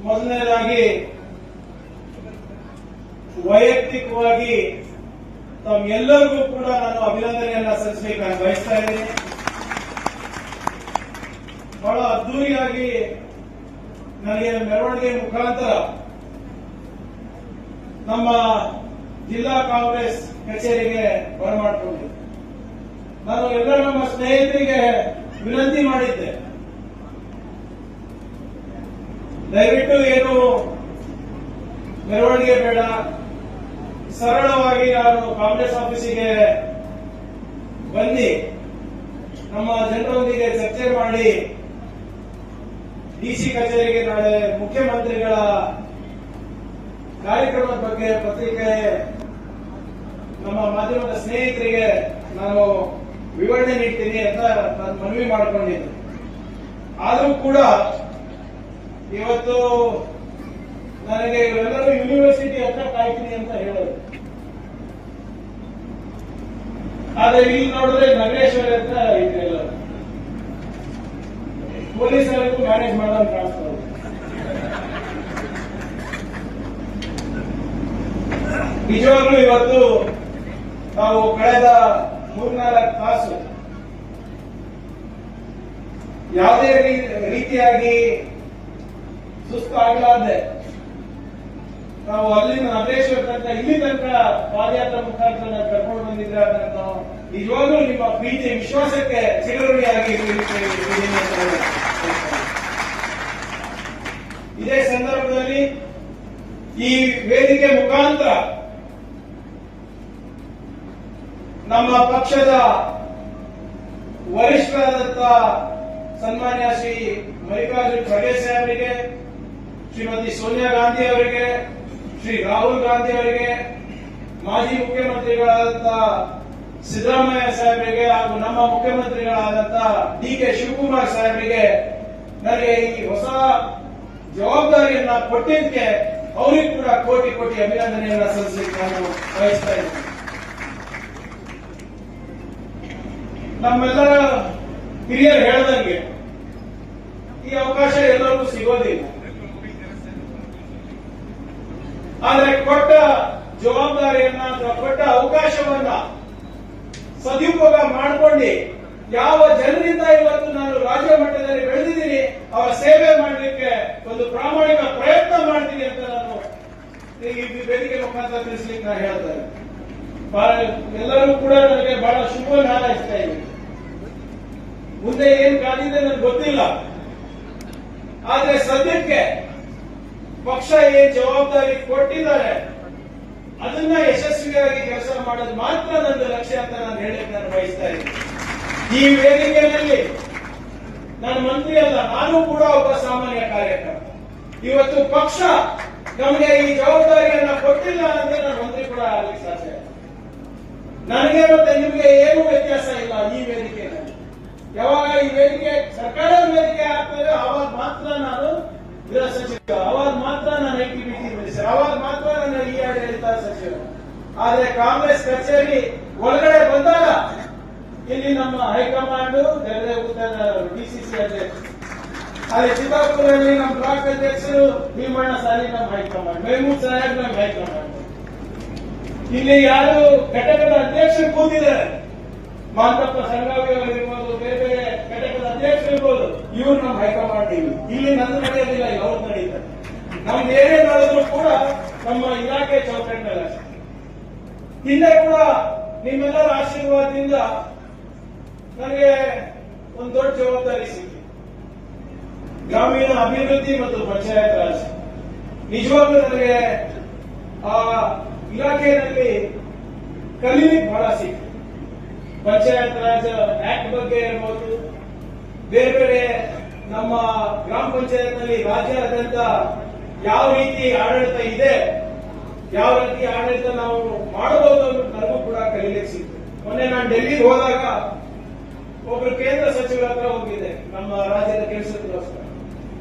ಮೊದಲನೇದಾಗಿ ವೈಯಕ್ತಿಕವಾಗಿ ತಮ್ಮೆಲ್ಲರಿಗೂ ಕೂಡ ನಾನು ಅಭಿನಂದನೆಯನ್ನ ಸಲ್ಲಿಸಲಿಕ್ಕೆ ನಾನು ಬಯಸ್ತಾ ಇದ್ದೀನಿ. ಬಹಳ ಅದ್ದೂರಿಯಾಗಿ ನನಗೆ ಮೆರವಣಿಗೆ ಮುಖಾಂತರ ನಮ್ಮ ಜಿಲ್ಲಾ ಕಾಂಗ್ರೆಸ್ ಕಚೇರಿಗೆ ಬರಮಾಡಿಕೊಂಡಿದ್ದೆ. ನಾನು ಎಲ್ಲ ನಮ್ಮ ಸ್ನೇಹಿತರಿಗೆ ವಿನಂತಿ ಮಾಡಿದ್ದೆ, ದಯವಿಟ್ಟು ಏನು ಮೆರವಣಿಗೆ ಬೇಡ, ಸರಳವಾಗಿ ನಾನು ಕಾಂಗ್ರೆಸ್ ಆಫೀಸಿಗೆ ಬನ್ನಿ, ನಮ್ಮ ಜನರೊಂದಿಗೆ ಚರ್ಚೆ ಮಾಡಿ ಡಿಸಿ ಕಚೇರಿಗೆ ನಾಳೆ ಮುಖ್ಯಮಂತ್ರಿಗಳ ಕಾರ್ಯಕ್ರಮದ ಬಗ್ಗೆ ಪತ್ರಿಕೆ ನಮ್ಮ ಮಾಧ್ಯಮದ ಸ್ನೇಹಿತರಿಗೆ ನಾನು ವಿವರಣೆ ನೀಡ್ತೀನಿ ಅಂತ ನಾನು ಮನವಿ ಮಾಡಿಕೊಂಡಿದ್ದೆ. ಆದರೂ ಕೂಡ ಇವತ್ತು ನನಗೆ ಇವರೆಲ್ಲರೂ ಯೂನಿವರ್ಸಿಟಿ ಹತ್ರ ಕಾಯ್ತೀನಿ ಅಂತ ಹೇಳೋದು, ಆದ್ರೆ ಇಲ್ಲಿ ನೋಡಿದ್ರೆ ನಗರೇಶ್ವರ ಹತ್ರ ಇದೆಲ್ಲ ಪೊಲೀಸರಿಗೂ ಮ್ಯಾನೇಜ್ ಮಾಡೋದು ಕಾಣಿಸ್ತದೆ. ನಿಜವಾಗ್ಲೂ ಇವತ್ತು ನಾವು ಕಳೆದ 3-4 ತಾಸು ಯಾವುದೇ ರೀತಿಯಾಗಿ ಸುಸ್ತು ಆಗಲಾರ್ದೆ ನಾವು ಅಲ್ಲಿಂದ ನಗರೇಶ್ವರ ತನಕ ಇಲ್ಲಿ ತನಕ ಪಾದಯಾತ್ರೆ ಮುಖಾಂತರ ಕರ್ಕೊಂಡು ಬಂದಿದ್ರೆ ಅದನ್ನು ನಿಜವಾಗ್ಲೂ ನಿಮ್ಮ ಪ್ರೀತಿ ವಿಶ್ವಾಸಕ್ಕೆ ಚಿರಋಣಿಯಾಗಿ ಇದೇ ಸಂದರ್ಭದಲ್ಲಿ ಈ ವೇದಿಕೆ ಮುಖಾಂತರ ನಮ್ಮ ಪಕ್ಷದ ವರಿಷ್ಠರಾದಂಥ ಸನ್ಮಾನ್ಯ ಶ್ರೀ ಮಲ್ಲಿಕಾರ್ಜುನ್ ಖರ್ಗೆ ಸಾಹೇಬರಿಗೆ, ಶ್ರೀಮತಿ ಸೋನಿಯಾ ಗಾಂಧಿ ಅವರಿಗೆ, ಶ್ರೀ ರಾಹುಲ್ ಗಾಂಧಿ ಅವರಿಗೆ, ಮಾಜಿ ಮುಖ್ಯಮಂತ್ರಿಗಳಾದಂಥ ಸಿದ್ದರಾಮಯ್ಯ ಸಾಹೇಬರಿಗೆ ಹಾಗೂ ನಮ್ಮ ಮುಖ್ಯಮಂತ್ರಿಗಳಾದಂಥ ಡಿ.ಕೆ. ಶಿವಕುಮಾರ್ ಸಾಹೇಬರಿಗೆ ನನಗೆ ಈ ಹೊಸ ಜವಾಬ್ದಾರಿಯನ್ನ ಕೊಟ್ಟಿದ್ದಕ್ಕೆ ಅವರಿಗೂ ಕೂಡ ಕೋಟಿ ಕೋಟಿ ಅಭಿನಂದನೆಯನ್ನ ಸಲ್ಲಿಸಲಿಕ್ಕೆ ನಾನು ಬಯಸ್ತಾ ಇದ್ದೀನಿ. ನಮ್ಮೆಲ್ಲರ ಹಿರಿಯರು ಹೇಳದಂಗೆ ಈ ಅವಕಾಶ ಎಲ್ಲರಿಗೂ ಸಿಗೋದಿಲ್ಲ. ಆದ್ರೆ ಕೊಟ್ಟ ಜವಾಬ್ದಾರಿಯನ್ನ ಅಥವಾ ಕೊಟ್ಟ ಅವಕಾಶವನ್ನ ಸದುಪಯೋಗ ಮಾಡಿಕೊಂಡು ಯಾವ ಜನರಿಂದ ಇವತ್ತು ನಾನು ರಾಜ್ಯ ಮಟ್ಟದಲ್ಲಿ ಬೆಳೆದಿದ್ದೀನಿ ಅವರ ಸೇವೆ ಮಾಡಲಿಕ್ಕೆ ಒಂದು ಪ್ರಾಮಾಣಿಕ ಪ್ರಯತ್ನ ಮಾಡ್ತೀನಿ ಅಂತ ನಾನು ಈ ವೇದಿಕೆ ಮುಖಾಂತರ ತಿಳಿಸ್ಲಿಕ್ಕೆ ನಾನು ಹೇಳ್ತೇನೆ. ಎಲ್ಲರೂ ಕೂಡ ನನಗೆ ಬಹಳ ಶುಭ ಹಾರೈಸ್ತಾ ಇದ್ದೀನಿ. ಮುಂದೆ ಏನ್ ಕಾದಿದೆ ನನಗೆ ಗೊತ್ತಿಲ್ಲ, ಆದ್ರೆ ಸದ್ಯಕ್ಕೆ ಪಕ್ಷ ಏನ್ ಜವಾಬ್ದಾರಿ ಕೊಟ್ಟಿದ್ದಾರೆ ಅದನ್ನ ಯಶಸ್ವಿಯಾಗಿ ಕೆಲಸ ಮಾಡೋದು ಮಾತ್ರ ನನ್ನ ಲಕ್ಷ್ಯ ಅಂತ ನಾನು ಹೇಳಕ್ಕೆ ನಾನು ಬಯಸ್ತಾ ಇದ್ದೀನಿ. ಈ ವೇದಿಕೆಯಲ್ಲಿ ನಾನು ಮಂತ್ರಿ ಅಲ್ಲ, ನಾನು ಕೂಡ ಒಬ್ಬ ಸಾಮಾನ್ಯ ಕಾರ್ಯಕರ್ತ. ಇವತ್ತು ಪಕ್ಷ ನಮಗೆ ಈ ಜವಾಬ್ದಾರಿಯನ್ನ ಕೊಟ್ಟಿಲ್ಲ ಅಂದ್ರೆ ನಾನು ಮಂತ್ರಿ ಕೂಡ ಆಗಲಿಕ್ಕೆ ಸಾಧ್ಯ. ನನಗೆ ಮತ್ತೆ ನಿಮಗೆ ಏನೂ ವ್ಯತ್ಯಾಸ ಇಲ್ಲ. ಈ ವೇದಿಕೆಯಲ್ಲಿ ಯಾವಾಗ ಈ ವೇದಿಕೆ ಸರ್ಕಾರದ ವೇದಿಕೆ ಆಗ್ತದೆ ಅವಾಗ ಮಾತ್ರ ನಾನು ಗೃಹ ಸಚಿವ, ಅವಾಗ ಮಾತ್ರ ನಾನು ಐಟಿ-ಬಿಟಿ ಮಿನಿಸ್ಟರ್, ಅವಾಗ ಮಾತ್ರ ನಾನು ಈ ಆಡಳಿತ ಸಚಿವ. ಆದ್ರೆ ಕಾಂಗ್ರೆಸ್ ಕಚೇರಿ ಒಳಗಡೆ ಬಂದಾಗ ಇಲ್ಲಿ ನಮ್ಮ ಹೈಕಮಾಂಡ್ ಡಿಸಿಸಿ ಅಧ್ಯಕ್ಷರು, ಅಲ್ಲಿ ಚಿತ್ತಾಪುರದಲ್ಲಿ ನಮ್ಮ ಬ್ಲಾಕ್ ಅಧ್ಯಕ್ಷರು ಭೀಮಣ್ಣ ಸಾಲಿ ನಮ್ಮ ಹೈಕಮಾಂಡ್, ಮೆಹಮೂದ್ ಸಾಹೇಬ್ ನಮ್ಮ ಹೈಕಮಾಂಡ್, ಇಲ್ಲಿ ಯಾರು ಘಟಕದ ಅಧ್ಯಕ್ಷರು ಕೂತಿದ್ದಾರೆ, ಮಾಂತಪ್ಪ ಸಂಗಾವಿ ಅವರಿರ್ಬೋದು, ಬೇರೆ ಬೇರೆ ಘಟಕದ ಅಧ್ಯಕ್ಷರು ಇರ್ಬೋದು, ಇವ್ರು ನಮ್ಮ ಹೈಕಮಾಂಡ್. ಇಲ್ಲಿ ನಂದು ನಡೆಯೋದಿಲ್ಲ, ಅವ್ರು ನಡೀತಾರೆ. ನಮ್ದು ಏನೇ ನಡೆದ್ರು ಕೂಡ ನಮ್ಮ ಇಲಾಖೆ ಚೌಕಟ್ಟಿನಲ್ಲಿ. ಹಿಂದೆ ಕೂಡ ನಿಮ್ಮೆಲ್ಲರ ಆಶೀರ್ವಾದದಿಂದ ನನಗೆ ಒಂದು ದೊಡ್ಡ ಜವಾಬ್ದಾರಿ ಸಿಕ್ಕಿದೆ, ಗ್ರಾಮೀಣ ಅಭಿವೃದ್ಧಿ ಮತ್ತು ಪಂಚಾಯತ್ ರಾಜ್. ನಿಜವಾಗ್ಲೂ ನನಗೆ ಆ ಇಲಾಖೆಯಲ್ಲಿ ಕಲೀಲಿಕ್ಕೆ ಬಹಳ ಸಿಕ್ಕಿದೆ. ಪಂಚಾಯತ್ ರಾಜ್ ಆಕ್ಟ್ ಬಗ್ಗೆ ಇರಬಹುದು, ಬೇರೆ ಬೇರೆ ನಮ್ಮ ಗ್ರಾಮ ಪಂಚಾಯತ್ ನಲ್ಲಿ ರಾಜ್ಯಾದ್ಯಂತ ಯಾವ ರೀತಿ ಆಡಳಿತ ಇದೆ, ಯಾವ ರೀತಿ ಆಡಳಿತ ನಾವು ಮಾಡಬಹುದು ಅನ್ನೋದು ನನಗೂ ಕೂಡ ಕಲೀಲಿಕ್ಕೆ ಸಿಕ್ಕಿದೆ. ಮೊನ್ನೆ ನಾನು ಡೆಲ್ಲಿಗೆ ಹೋದಾಗ ಒಬ್ರು ಕೇಂದ್ರ ಸಚಿವರ ಹತ್ರ ಹೋಗಿದ್ದೆ ನಮ್ಮ ರಾಜ್ಯದ ಕೆಲಸಕ್ಕೋಸ್ಕರ.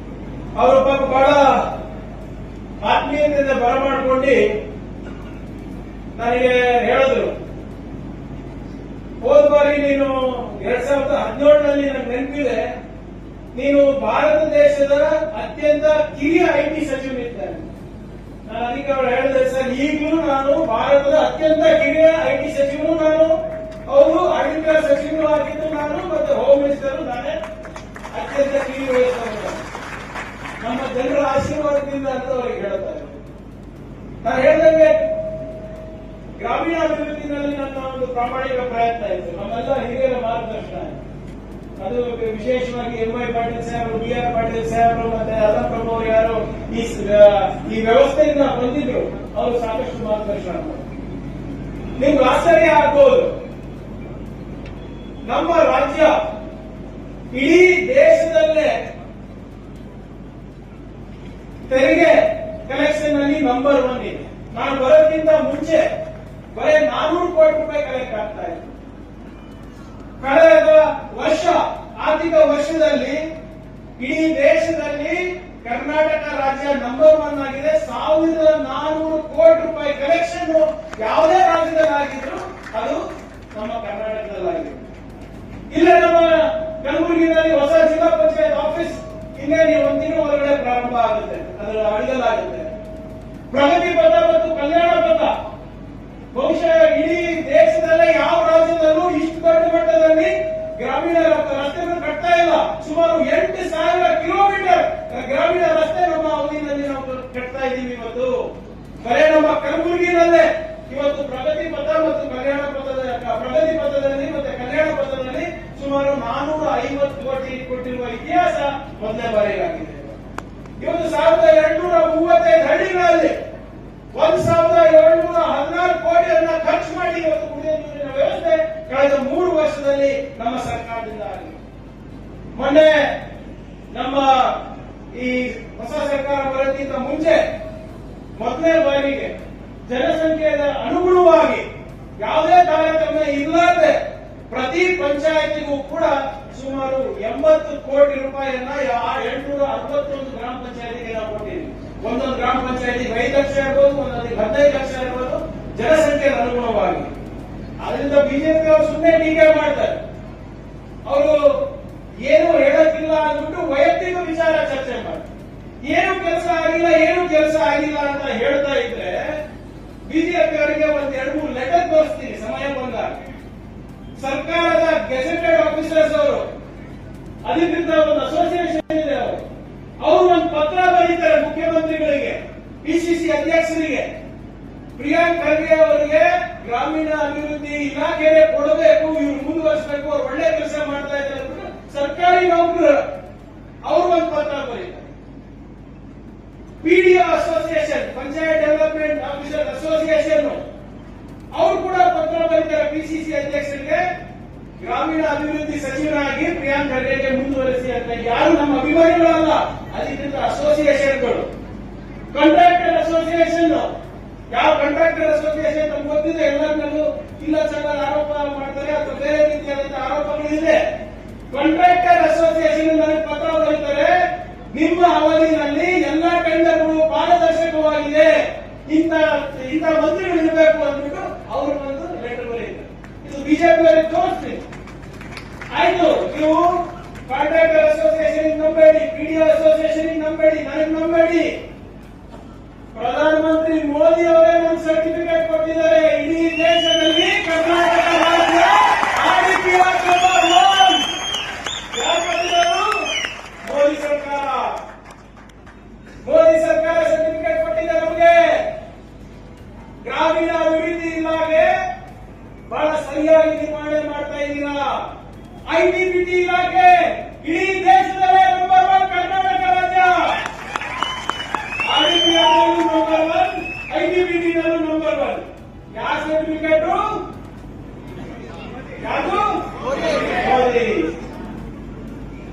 ಅವರ ಪಾಪ ಬಹಳ ಆತ್ಮೀಯತೆಯಿಂದ ಬರಮಾಡ್ಕೊಂಡು ನನಗೆ ಹೇಳಿದ್ರು, ಹೋದ ಬಾರಿ ನೀನು 2017ರಲ್ಲಿ ನನಗೆ ನೆನಪಿದೆ, ನೀನು ಭಾರತ ದೇಶದ ಅತ್ಯಂತ ಕಿರಿಯ ಐಟಿ ಸಚಿವನಿದ್ದಾನೆ. ನಾನು ಅದಕ್ಕೆ ಅವರು ಹೇಳಿದೆ, ಸರ್ ಈಗಲೂ ನಾನು ಭಾರತದ ಅತ್ಯಂತ ಕಿರಿಯ ಐಟಿ ಸಚಿವರು ನಾನು, ಅವರು ಆಡಳಿತ ಸಚಿವರು ಆಗಿದ್ದು ನಾನು, ಮತ್ತೆ ಹೋಮ್ ಮಿನಿಸ್ಟರ್ ನಾನೇ ಅತ್ಯಂತ ಕಿರಿಯ ವಯಸ್ಸು. ನಮ್ಮ ಜನರ ಆಶೀರ್ವಾದದಿಂದ ಅಂತ ಅವರಿಗೆ ಹೇಳ್ತಾರೆ. ನಾನು ಹೇಳಿದಂಗೆ ಗ್ರಾಮೀಣಾಭಿವೃದ್ಧಿನಲ್ಲಿ ನನ್ನ ಒಂದು ಪ್ರಾಮಾಣಿಕ ಪ್ರಯತ್ನ ಇತ್ತು, ನಮ್ಮೆಲ್ಲ ಹಿರಿಯರ ಮಾರ್ಗದರ್ಶನ. ಅದು ವಿಶೇಷವಾಗಿ MY ಪಾಟೀಲ್ ಸಾಹೇಬರು, BR ಪಾಟೀಲ್ ಸಾಹೇಬರು, ಮತ್ತೆ ಅಲ್ಲಂ ಪ್ರಭು ಅವರು ಯಾರು ಈ ವ್ಯವಸ್ಥೆಯಿಂದ ಬಂದಿದ್ರು, ಅವರು ಸಾಕಷ್ಟು ಮಾರ್ಗದರ್ಶನ ಮಾಡಿದ್ರು. ನಿಮ್ಗೆ ಆಶ್ಚರ್ಯ ಆಗ್ಬೋದು, ನಮ್ಮ ರಾಜ್ಯ ಇಡೀ ದೇಶದಲ್ಲೇ ತೆರಿಗೆ ಕಲೆಕ್ಷನ್ ಅಲ್ಲಿ ನಂಬರ್ 1 ಇದೆ. ನಾನು ಬರೋದಕ್ಕಿಂತ ಮುಂಚೆ ಬರೀ 400 ಕೋಟಿ ರೂಪಾಯಿ ಕಲೆಕ್ಟ್ ಆಗ್ತಾ ಇದೆ. ಕಳೆದ ವರ್ಷ ಆರ್ಥಿಕ ವರ್ಷದಲ್ಲಿ ಇಡೀ ದೇಶದಲ್ಲಿ ಕರ್ನಾಟಕ ರಾಜ್ಯ ನಂಬರ್ 1 ಆಗಿದೆ. 1400 ಕೋಟಿ ರೂಪಾಯಿ ಕಲೆಕ್ಷನ್ ಯಾವುದೇ ರಾಜ್ಯದಲ್ಲಿ ಆಗಿದ್ರು ಅದು ನಮ್ಮ ಕರ್ನಾಟಕದಲ್ಲಾಗಿದೆ. ಇಲ್ಲೇ ನಮ್ಮ ಕಲಬುರಗಿನಲ್ಲಿ ಹೊಸ ಜಿಲ್ಲಾ ಪಂಚಾಯತ್ ಆಫೀಸ್ ಇನ್ನೇನು ಒಂದು ತಿಂಗಳು ಹೊರಗಡೆ ಪ್ರಾರಂಭ ಆಗುತ್ತೆ, ಅದರ ಅಡಿಗಲಾಗುತ್ತೆ. ಪ್ರಗತಿ ಪಥ ಮತ್ತು ಕಲ್ಯಾಣ ಪಥ ಬಹುಶಃ ಇಡೀ ದೇಶದಲ್ಲೇ ಯಾವ ರಾಜ್ಯದಲ್ಲೂ ಇಷ್ಟು ದೊಡ್ಡ ಮಟ್ಟದಲ್ಲಿ ಗ್ರಾಮೀಣ ರಸ್ತೆಗಳು ಕಟ್ತಾ ಇಲ್ಲ. ಸುಮಾರು 8,000 ಕಿಲೋಮೀಟರ್ ಗ್ರಾಮೀಣ ರಸ್ತೆ ನಮ್ಮ ಅವಧಿಯಲ್ಲಿ ನಾವು ಕಟ್ತಾ ಇದ್ದೀವಿ. ಇವತ್ತು ಬರೇ ನಮ್ಮ ಕಲಬುರಗಿನಲ್ಲೇ ಇವತ್ತು ಪ್ರಗತಿ ಪಥ ಮತ್ತು ಕಲ್ಯಾಣ ಪಥದ ಪ್ರಗತಿ ಪಥದಲ್ಲಿ ಮತ್ತೆ ಕಲ್ಯಾಣ ಪಥದಲ್ಲಿ ಸುಮಾರು 450 ಕೋಟಿ ಕೊಟ್ಟಿರುವ ಇತಿಹಾಸ ಮೊದಲೇ ಬಾರಿಯಾಗಿದೆ. ಇವತ್ತು 1,235 ಹಳ್ಳಿಗಳಲ್ಲಿ 1,714 ಕೋಟಿಯನ್ನ ಖರ್ಚು ಮಾಡಿ ಇವತ್ತು ಕುಡಿಯುವ ನೀರಿನ ವ್ಯವಸ್ಥೆ ಕಳೆದ 3 ವರ್ಷದಲ್ಲಿ ನಮ್ಮ ಸರ್ಕಾರದಿಂದ ಆಗಿದೆ. ಮೊನ್ನೆ ನಮ್ಮ ಈ ಹೊಸ ಸರ್ಕಾರ ಬರೋದಕ್ಕಿಂತ ಮುಂಚೆ ಮೊದಲನೇ ಬಾರಿಗೆ ಜನಸಂಖ್ಯೆಯ ಅನುಗುಣವಾಗಿ ಯಾವುದೇ ತಾರತಮ್ಯ ಇಲ್ಲದೆ ಪ್ರತಿ ಪಂಚಾಯತಿಗೂ ಕೂಡ ಸುಮಾರು 80 ಕೋಟಿ ರೂಪಾಯಿಯನ್ನ 861 ಗ್ರಾಮ ಪಂಚಾಯತಿಗೆ ನಾವು ಕೊಟ್ಟಿದ್ದೀವಿ. ಒಂದೊಂದು ಗ್ರಾಮ ಪಂಚಾಯತಿಗೆ 5 ಲಕ್ಷ ಇರ್ಬೋದು, ಒಂದೊಂದಿಗೆ 15 ಲಕ್ಷ ಇರ್ಬೋದು, ಜನಸಂಖ್ಯೆಗೆ ಅನುಗುಣವಾಗಿ. ಅದರಿಂದ ಬಿಜೆಪಿ ಅವರು ಸುಮ್ಮನೆ ಟೀಕೆ ಮಾಡ್ತಾರೆ. ಅವರು ಏನು ಹೇಳಕ್ಕಿಲ್ಲ ಅಂದ್ಬಿಟ್ಟು ವೈಯಕ್ತಿಕ ವಿಚಾರ ಚರ್ಚೆ ಮಾಡ್ತಾರೆ. ಏನು ಕೆಲಸ ಆಗಿಲ್ಲ ಅಂತ ಹೇಳ್ತಾ ಇದ್ರೆ ಬಿಜೆಪಿ ಅವರಿಗೆ ಒಂದು 2-3 ಲೆಟರ್ ತೋರಿಸ್ತೀನಿ ಸಮಯ ಬಂದಾಗ. ಸರ್ಕಾರದ ಗೆಜೆಟೆಡ್ ಆಫೀಸರ್ಸ್ ಅವರು ಅಧಿಕೃತ ಒಂದು ಅಸೋಸಿಯೇಷನ್ ಇದೆ, ಅವರು ಒಂದು ಪತ್ರ ಬರೀತಾರೆ ಮುಖ್ಯಮಂತ್ರಿಗಳಿಗೆ, PCC ಅಧ್ಯಕ್ಷರಿಗೆ, ಪ್ರಿಯಾಂಕ್ ಖರ್ಗೆ ಅವರಿಗೆ ಗ್ರಾಮೀಣ ಅಭಿವೃದ್ಧಿ ಇಲಾಖೆಗೆ ಕೊಡಬೇಕು, ಇವ್ರು ಮುಂದುವರಿಸಬೇಕು, ಅವ್ರು ಒಳ್ಳೆ ಕೆಲಸ ಮಾಡ್ತಾ ಇದ್ದಾರೆ. ಸರ್ಕಾರಿ ನೌಕರರು ಅವರು ಒಂದು ಪತ್ರ ಬರೀತಾರೆ. PDO association, panchayat development officer association, ಅವರು ಕೂಡ ಪತ್ರ ಬರೀತಾರೆ PCC ಅಧ್ಯಕ್ಷರಿಗೆ, ಗ್ರಾಮೀಣ ಅಭಿವೃದ್ಧಿ ಸಚಿವರಾಗಿ ಪ್ರಿಯಾಂಕ್ ಖರ್ಗೆಗೆ ಮುಂದುವರಿಸಿ ಅಂತ. ಯಾರು ನಮ್ಮ ಅಭಿಮಾನಿಗಳಲ್ಲ, ಅಧಿಕೃತ ಅಸೋಸಿಯೇಷನ್ಗಳು. ಕಾಂಟ್ರಾಕ್ಟರ್ ಅಸೋಸಿಯೇಷನ್, ಯಾವ ಕಾಂಟ್ರಾಕ್ಟರ್ ಅಸೋಸಿಯೇಷನ್ ನಮ್ಗೆ ಗೊತ್ತಿದೆ, ಎಲ್ಲರನ್ನೂ ಇಲ್ಲ ಸಂಘದ ಆರೋಪ ಮಾಡ್ತಾರೆ ಅಥವಾ ಬೇರೆ ರೀತಿಯಾದಂತಹ ಆರೋಪಗಳಿದೆ. ಕಾಂಟ್ರಾಕ್ಟರ್ ಅಸೋಸಿಯೇಷನ್ ನನಗೆ ಪತ್ರ ಬರೀತಾರೆ, ನಿಮ್ಮ ಅವಧಿನಲ್ಲಿ ಎಲ್ಲಾ ಟೆಂಡರ್ಗಳು ಪಾರದರ್ಶಕವಾಗಿದೆ, ಇಂಥ ಮಂತ್ರಿಗಳು ಇರಬೇಕು ಅಂದ್ಬಿಟ್ಟು ಅವರು ಒಂದು ಲೆಟರ್ ಬರೀತಾರೆ. ಇದು ಬಿಜೆಪಿ ಅವರಿಗೆ ತೋರಿಸ್ತೀನಿ. ಆಯ್ತು, ನೀವು ಕಾಂಟ್ರಾಕ್ಟರ್ ಅಸೋಸಿಯೇಷನ್ ನಂಬೇಡಿ, PDO ಅಸೋಸಿಯೇಷನ್ ನಂಬೇಡಿ, ನನಗೆ ನಂಬೇಡಿ. ಪ್ರಧಾನಮಂತ್ರಿ ಮೋದಿ ಅವರೇ ಒಂದು ಸರ್ಟಿಫಿಕೇಟ್ ಕೊಟ್ಟಿದ್ದಾರೆ, ಇಡೀ ದೇಶದಲ್ಲಿ ಕರ್ನಾಟಕ ರಾಜ್ಯ ಆಡಿಟಿಯ ನಂಬರ್ 1. ಯಾರು ಕೊಟ್ಟಿದ್ದಾರೆ? ಮೋದಿ ಸರ್ಕಾರ. ಮೋದಿ ಸರ್ಕಾರ ಸರ್ಟಿಫಿಕೇಟ್ ಕೊಟ್ಟಿದೆ ನಮಗೆ. ಗ್ರಾಮೀಣ ಅಭಿವೃದ್ಧಿ ಇಲಾಖೆ ಬಹಳ ಸರಿಯಾಗಿ ನಿರ್ವಹಣೆ ಮಾಡ್ತಾ ಇದ್ದೀರಾ. ITBT ಇಲಾಖೆ ಇಡೀ ದೇಶದಲ್ಲೇ ನಂಬರ್ 1 ಕರ್ನಾಟಕ ರಾಜ್ಯ. ಆರ್ಡಿಪಿಆರ್ನಲ್ಲೂ ನಂಬರ್ 1, ITBT ನಲ್ಲೂ ನಂಬರ್ 1. ಯಾವ ಸರ್ಟಿಫಿಕೇಟ್? ಯಾವುದು? ಮೋದಿ.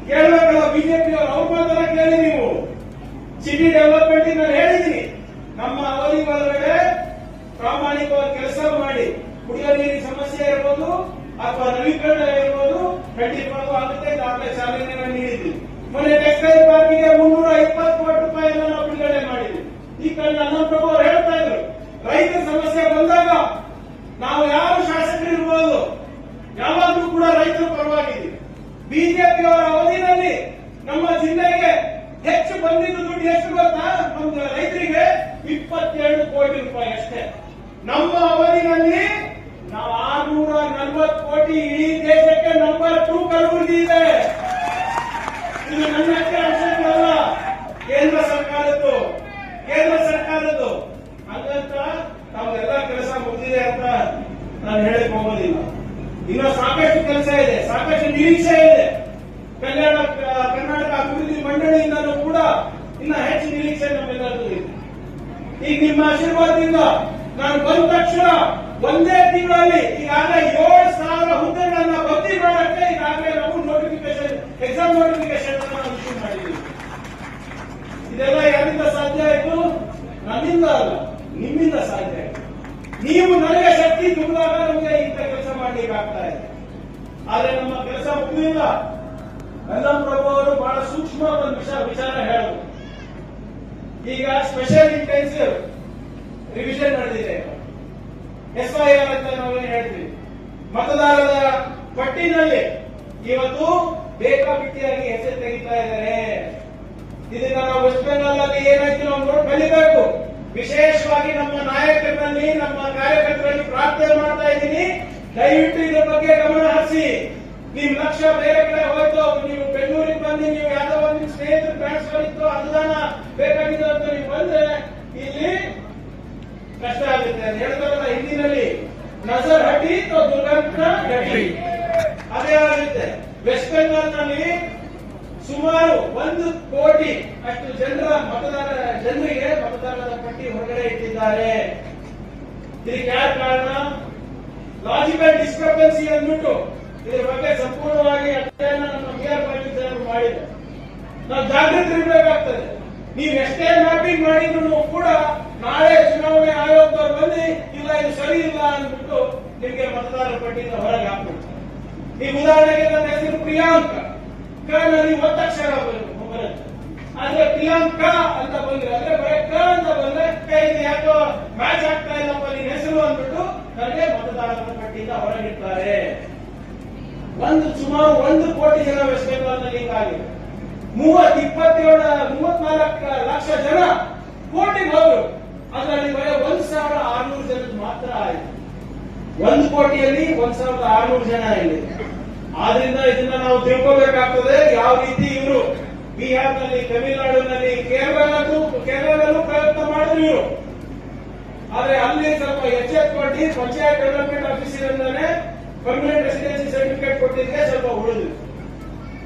ಕೇಳಬೇಕಲ್ಲ ಬಿಜೆಪಿ ಅವರು, ಅವ್ರ ಮಾತ್ರ ಕೇಳಿ ನೀವು. ಸಿಟಿ ಡೆವಲಪ್ಮೆಂಟ್ ನಾನು ಹೇಳಿದ್ದೀನಿ, ನಮ್ಮ ಅವಧಿ ಒಳಗಡೆ ಪ್ರಾಮಾಣಿಕವಾಗಿ ಕೆಲಸ ಮಾಡಿ, ಕುಡಿಯೋ ನೀರಿನ ಸಮಸ್ಯೆ ಇರ್ಬೋದು ಅಥವಾ ನವೀಕರಣ ಇರ್ಬೋದು, ಖಂಡಿತವಾಗೂ ಆಗುತ್ತೆ. ದಾಖಲೆ ಚಾಲನೆಯನ್ನು ನೀಡಿದ್ವಿ. ಮೊನ್ನೆ ಟೆಕ್ಸ್ಟೈಲ್ ಪಾರ್ಕಿಗೆ 320 ಕೋಟಿ ರೂಪಾಯಿಯನ್ನು ನಾವು ಬಿಡುಗಡೆ ಮಾಡಿದ್ವಿ. ಈ ಕಡೆ ಅಲ್ಲಂ ಪ್ರಭು ಅವರು ಹೇಳ್ತಾ ಇದ್ರು, ರೈತರ ಸಮಸ್ಯೆ ಬಂದಾಗ ನಾವು ಯಾರು ಶಾಸಕರು ಇರ್ಬೋದು, ಯಾವಾಗಲೂ ಕೂಡ ರೈತರ ಪರವಾಗಿದ್ದೀವಿ. ಬಿಜೆಪಿ ಅವರ ಅವಧಿನಲ್ಲಿ ನಮ್ಮ ಬಂದಿದ್ದು ದುಡ್ಡು ಎಷ್ಟು ಗೊತ್ತಾ? ನಮ್ದು ರೈತರಿಗೆ 27 ಕೋಟಿ ರೂಪಾಯಿ ಅಷ್ಟೇ. ನಮ್ಮ ಅವಧಿಯಲ್ಲಿ 640 ಕೋಟಿ ಇಡೀ ದೇಶಕ್ಕೆ ನಂಬರ್ 2 ಕಲಬುರಗಿ ಇದೆ. ಇದು ನನ್ನ ಅಂಶಗಳಲ್ಲ, ಕೇಂದ್ರ ಸರ್ಕಾರದ್ದು. ಹಾಗಂತ ನಾವೆಲ್ಲ ಕೆಲಸ ಮುಗಿದಿದೆ ಅಂತ ನಾನು ಹೇಳಕ್ ಹೋಗೋದಿಲ್ಲ. ಇನ್ನೂ ಸಾಕಷ್ಟು ಕೆಲಸ ಇದೆ, ಸಾಕಷ್ಟು ನಿರೀಕ್ಷೆ ಇದೆ. ಕರ್ನಾಟಕ ಅಭಿವೃದ್ಧಿ ಮಂಡಳಿಯಿಂದಲೂ ಕೂಡ ಇನ್ನ ಹೆಚ್ಚು ನಿರೀಕ್ಷೆ ನಮ್ಮೆಲ್ಲರಿಗೂ ಇದೆ. ಈಗ ನಿಮ್ಮ ಆಶೀರ್ವಾದದಿಂದ ನಾನು ಬಂದ ತಕ್ಷಣ ಒಂದೇ ತಿಂಗಳಲ್ಲಿ ಈಗಾಗಲೇ 7,000 ಹುದ್ದೆಗಳನ್ನ ಭರ್ತಿ ಮಾಡಕ್ಕೆ ಈಗಾಗಲೇ ನಾವು ಎಕ್ಸಾಮ್ ನೋಟಿಫಿಕೇಶನ್ ನಾವು ಇಶ್ಯೂ ಮಾಡಿದ್ದೀವಿ. ಇದೆಲ್ಲ ಯಾರಿಂದ ಸಾಧ್ಯ ಆಯಿತು? ನನ್ನಿಂದ ಅಲ್ಲ, ನಿಮ್ಮಿಂದ ಸಾಧ್ಯ ಆಯಿತು. ನೀವು ನನಗೆ ಶಕ್ತಿ ತುಂಬಿದಾಗ ನಮಗೆ ಇಂಥ ಕೆಲಸ ಮಾಡ್ಲಿಕ್ಕೆ ಆಗ್ತಾ ಇದೆ. ಆದ್ರೆ ನಮ್ಮ ಕೆಲಸ ಮುಗಿದಿಲ್ಲ. ವೆಲ್ಲಂ ಪ್ರಭು ಅವರು ಬಹಳ ಸೂಕ್ಷ್ಮ ಒಂದು ವಿಚಾರ ಹೇಳಿದ್ರು. ಈಗ ಸ್ಪೆಷಲ್ ಇಂಟೆನ್ಸಿವ್ ರಿವಿಷನ್ ನಡೆದಿದೆ. SIR ಅಂತ ನಾವೇನು ಹೇಳ್ತೀವಿ, ಮತದಾರರ ಪಟ್ಟಿನಲ್ಲಿ ಇವತ್ತು ಬೇಕಾಬಿಟ್ಟಿಯಾಗಿ ಹೆಸರು ತೆಗಿತಾ ಇದ್ದಾರೆ. ಇದನ್ನ ನಾವು ವೆಸ್ಟ್ ಬೆಂಗಾಲ್ ಅಲ್ಲಿ ಏನಾಯ್ತು ನಾವು ನೋಡಿ ಕಲಿಬೇಕು. ವಿಶೇಷವಾಗಿ ನಮ್ಮ ನಾಯಕರಲ್ಲಿ, ನಮ್ಮ ಕಾರ್ಯಕರ್ತರಲ್ಲಿ ಪ್ರಾರ್ಥನೆ ಮಾಡ್ತಾ ಇದ್ದೀನಿ, ದಯವಿಟ್ಟು ಇದರ ಬಗ್ಗೆ ಗಮನ ಹರಿಸಿ. ನಿಮ್ ಲಕ್ಷ್ಯ ಬೇರೆ ಕಡೆ ಹೋಯ್ತು, ನೀವು ಬೆಂಗಳೂರಿಗೆ ಬಂದು ನೀವು ಯಾವ್ದೋ ಒಂದು ಸ್ನೇಹಿತರು ಟ್ರಾನ್ಸ್ಫರ್ ಇತ್ತು, ಅನುದಾನ ಬೇಕಾಗಿತ್ತು ಅಂತ ನೀವು ಬಂದ್ರೆ ಇಲ್ಲಿ ಕಷ್ಟ ಆಗುತ್ತೆ ಅಂತ ಹೇಳ್ತಾರಲ್ಲ ಹಿಂದಿನಲ್ಲಿ, ನಜರ್ ಹಟ್ಟಿ ತೋ ದುರ್ಘಟನಾ ಘಟಿ. ಅದೇ ಆಗುತ್ತೆ. ವೆಸ್ಟ್ ಬೆಂಗಾಲ್ ನಲ್ಲಿ ಸುಮಾರು 1 ಕೋಟಿ ಅಷ್ಟು ಜನರಿಗೆ ಮತದಾರರ ಪಟ್ಟಿ ಹೊರಗಡೆ ಇಟ್ಟಿದ್ದಾರೆ. ಇದಕ್ಕೆ ಯಾರು ಕಾರಣ? ಲಾಜಿಕಲ್ ಡಿಸ್ಕ್ರಪೆನ್ಸಿ ಅಂದ್ಬಿಟ್ಟು ಇದರ ಬಗ್ಗೆ ಸಂಪೂರ್ಣವಾಗಿ ಅಧ್ಯಯನ ನಮ್ಮ BR ಪಾಟೀಲ್ ಸಾಹೇಬರು ಮಾಡಿದ್ದಾರೆ. ನಾವು ಜಾಗೃತಿ ಇರಬೇಕಾಗ್ತದೆ. ನೀವು ಎಷ್ಟೇ ಮ್ಯಾಪಿಂಗ್ ಮಾಡಿದ್ರು ಕೂಡ ನಾಳೆ ಚುನಾವಣೆ ಆಯೋಗದವ್ರು ಬಂದು ಇಲ್ಲ ಇದು ಸರಿ ಇಲ್ಲ ಅಂದ್ಬಿಟ್ಟು ನಿಮಗೆ ಮತದಾರರ ಪಟ್ಟಿಯಿಂದ ಹೊರಗೆ ಹಾಕ್ಬಿಡ್ತಾರೆ. ಈಗ ಉದಾಹರಣೆಗೆ ನನ್ನ ಹೆಸರು ಪ್ರಿಯಾಂಕ, ನಲ್ಲಿ ಒತ್ತಕ್ಷರ ಬರುತ್ತೆ. ಆದ್ರೆ ಪ್ರಿಯಾಂಕ ಅಂತ ಬಂದ್ರೆ, ಅಂದ್ರೆ ಬರೀ ಕ ಅಂತ ಬಂದ್ರೆ ಇದು ಯಾಕೋ ಮ್ಯಾಚ್ ಆಗ್ತಾ ಇಲ್ಲಪ್ಪ ನಿನ್ನ ಹೆಸರು ಅಂದ್ಬಿಟ್ಟು ನನಗೆ ಮತದಾರರ ಪಟ್ಟಿಯಿಂದ ಹೊರಗಿರ್ತಾರೆ. ಸುಮಾರು 1 ಕೋಟಿ ಜನ ವೆಸ್ಟ್ ಬೆಂಗಾಲ್ ನಲ್ಲಿ ಹಿಂಗಾಗಿದೆ. 34 ಲಕ್ಷ ಜನ ಕೋಟಿಗೆ ಹೋದ್ರು. ಅದರಲ್ಲಿ ಬರೀ 1,600 ಜನ ಮಾತ್ರ ಆಯಿತು. 1 ಕೋಟಿಯಲ್ಲಿ 1,600 ಜನ ಇಲ್ಲಿ. ಆದ್ರಿಂದ ಇದನ್ನ ನಾವು ತಿಳ್ಕೋಬೇಕಾಗ್ತದೆ. ಯಾವ ರೀತಿ ಇವರು ಬಿಹಾರ್ನಲ್ಲಿ, ತಮಿಳುನಾಡಿನಲ್ಲಿ, ಕೇರಳದಲ್ಲೂ ಪ್ರಯತ್ನ ಮಾಡಿದ್ರು ಇವರು. ಆದ್ರೆ ಅಲ್ಲಿ ಸ್ವಲ್ಪ ಎಚ್ಚೆತ್ಕೊಂಡು ಪಂಚಾಯತ್ ಡೆವಲಪ್ಮೆಂಟ್ ಆಫೀಸರಿಂದಾನೆ ಪರ್ಮನೆಂಟ್ ರೆಸಿಡೆನ್ಸಿ ಸರ್ಟಿಫಿಕೇಟ್ ಕೊಟ್ಟಿದ್ರೆ ಸ್ವಲ್ಪ ಉಳಿದು.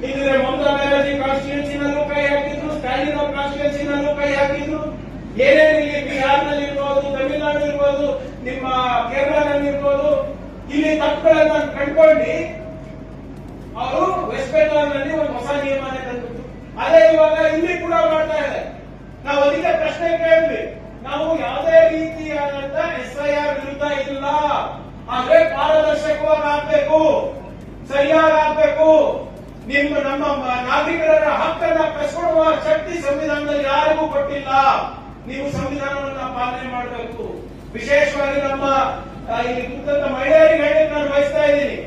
ಇದ್ರೆ ಮಮತಾ ಬ್ಯಾನರ್ಜಿ ಕಾನ್ಸ್ಟಿಟ್ಯೂನ್ಸಿನಲ್ಲೂ ಕೈ ಹಾಕಿದ್ರು, ಸ್ಟಾಲಿನ್ ಅವ್ರ ಕಾನ್ಸ್ಟಿಟ್ಯೂನ್ಸಿನಲ್ಲೂ ಕೈ ಹಾಕಿದ್ರು. ಏನೇನಿಲ್ಲಿ ಬಿಹಾರ್ನಲ್ಲಿ ಇರ್ಬೋದು, ತಮಿಳುನಾಡು ಇರ್ಬೋದು, ನಿಮ್ಮ ಕೇರಳನಲ್ಲಿ ಇರ್ಬೋದು, ಇಲ್ಲಿ ತಪ್ಪುಗಳನ್ನ ಕಂಡುಕೊಂಡು ಅವರು ವೆಸ್ಟ್ ಬೆಂಗಾಲ್ ನಲ್ಲಿ ಒಂದು ಹೊಸ ನಿಯಮನೆ ತಂದಿತ್ತು. ಅದೇ ಇವಾಗ ಇಲ್ಲಿ ಕೂಡ ಮಾಡ್ತಾ ಇದೆ. ನಾವು ಅದಕ್ಕೆ ಪ್ರಶ್ನೆ ಕೇಳಿದ್ವಿ. ನಾವು ಯಾವುದೇ ರೀತಿಯಾದಂತ SIR ವಿರುದ್ಧ ಇಲ್ಲ, ಆದ್ರೆ ಪಾರದರ್ಶಕವಾಗಿ ಆಗ್ಬೇಕು, ಸರಿಯಾಗಿ ಆಗ್ಬೇಕು. ನಮ್ಮ ನಾಗರಿಕರ ಹಕ್ಕನ್ನ ಕಸ್ಕೊಳ್ಳುವ ಶಕ್ತಿ ಸಂವಿಧಾನದಲ್ಲಿ ಯಾರಿಗೂ ಕೊಟ್ಟಿಲ್ಲ. ನೀವು ಸಂವಿಧಾನವನ್ನ ಪಾಲನೆ ಮಾಡಬೇಕು. ವಿಶೇಷವಾಗಿ ನಮ್ಮ ಇಲ್ಲಿ ಕೂತಂತ ಮಹಿಳೆಯರಿಗೆ ಹೇಳಲಿಕ್ಕೆ ನಾನು ಬಯಸ್ತಾ ಇದ್ದೀನಿ.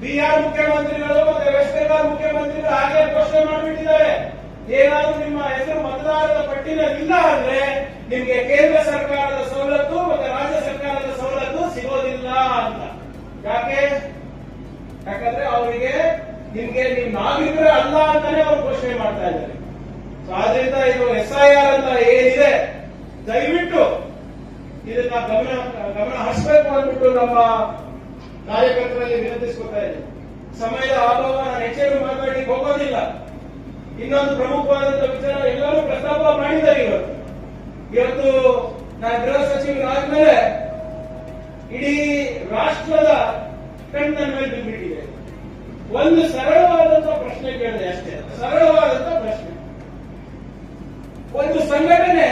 ಬಿಹಾರ್ ಮುಖ್ಯಮಂತ್ರಿಗಳು ಮತ್ತೆ ವೆಸ್ಟ್ ಬೆಂಗಾಲ್ ಮುಖ್ಯಮಂತ್ರಿಗಳು ಹಾಗೆ ಘೋಷಣೆ ಮಾಡಿಬಿಟ್ಟಿದ್ದಾರೆ, ಏನಾದ್ರೂ ನಿಮ್ಮ ಹೆಸರು ಮತದಾರರ ಪಟ್ಟಿನಲ್ಲಿ ಇಲ್ಲ ಅಂದ್ರೆ ನಿಮ್ಗೆ ಕೇಂದ್ರ ಸರ್ಕಾರದ ಸವಲತ್ತು ಮತ್ತೆ ರಾಜ್ಯ ಸರ್ಕಾರದ ಸವಲತ್ತು ಸಿಗೋದಿಲ್ಲ ಅಂತ. ಯಾಕಂದ್ರೆ ಅವರಿಗೆ ನಿಮ್ಗೆ ನಿಮ್ ನಾಗರಿಕರೇ ಅಲ್ಲ ಅಂತಾನೆ ಅವ್ರು ಘೋಷಣೆ ಮಾಡ್ತಾ ಇದ್ದಾರೆ. ಆದ್ರಿಂದ ಇದು SIR ಅಂತ ಏನಿದೆ, ದಯವಿಟ್ಟು ಇದನ್ನ ಗಮನ ಹರಿಸಬೇಕು ಅಂದ್ಬಿಟ್ಟು ನಮ್ಮ ಕಾರ್ಯಕರ್ತರಲ್ಲಿ ವಿನಂತಿಸ್ಕೊತಾ ಇದ್ದೀನಿ. ಸಮಯದ ಅಭಾವ, ನಾನು ಹೆಚ್ಚೇನು ಮಾತಾಡಲಿಕ್ಕೆ ಹೋಗೋದಿಲ್ಲ. ಇನ್ನೊಂದು ಪ್ರಮುಖವಾದಂತಹ ವಿಚಾರ ಎಲ್ಲರೂ ಪ್ರಸ್ತಾಪ ಮಾಡಿದ್ದಾರೆ. ಇವತ್ತು ನಾನು ಗೃಹ ಸಚಿವರಾದ್ಮೇಲೆ ಇಡೀ ರಾಷ್ಟ್ರದ ಕಣ್ಣು ನನ್ನ ಮೇಲೆ ಬಿದ್ದುಬಿಟ್ಟಿದೆ. ಒಂದು ಸರಳವಾದಂತಹ ಪ್ರಶ್ನೆ ಕೇಳಿದೆ ಅಷ್ಟೇ, ಸರಳವಾದಂತಹ ಪ್ರಶ್ನೆ. ಒಂದು ಸಂಘಟನೆ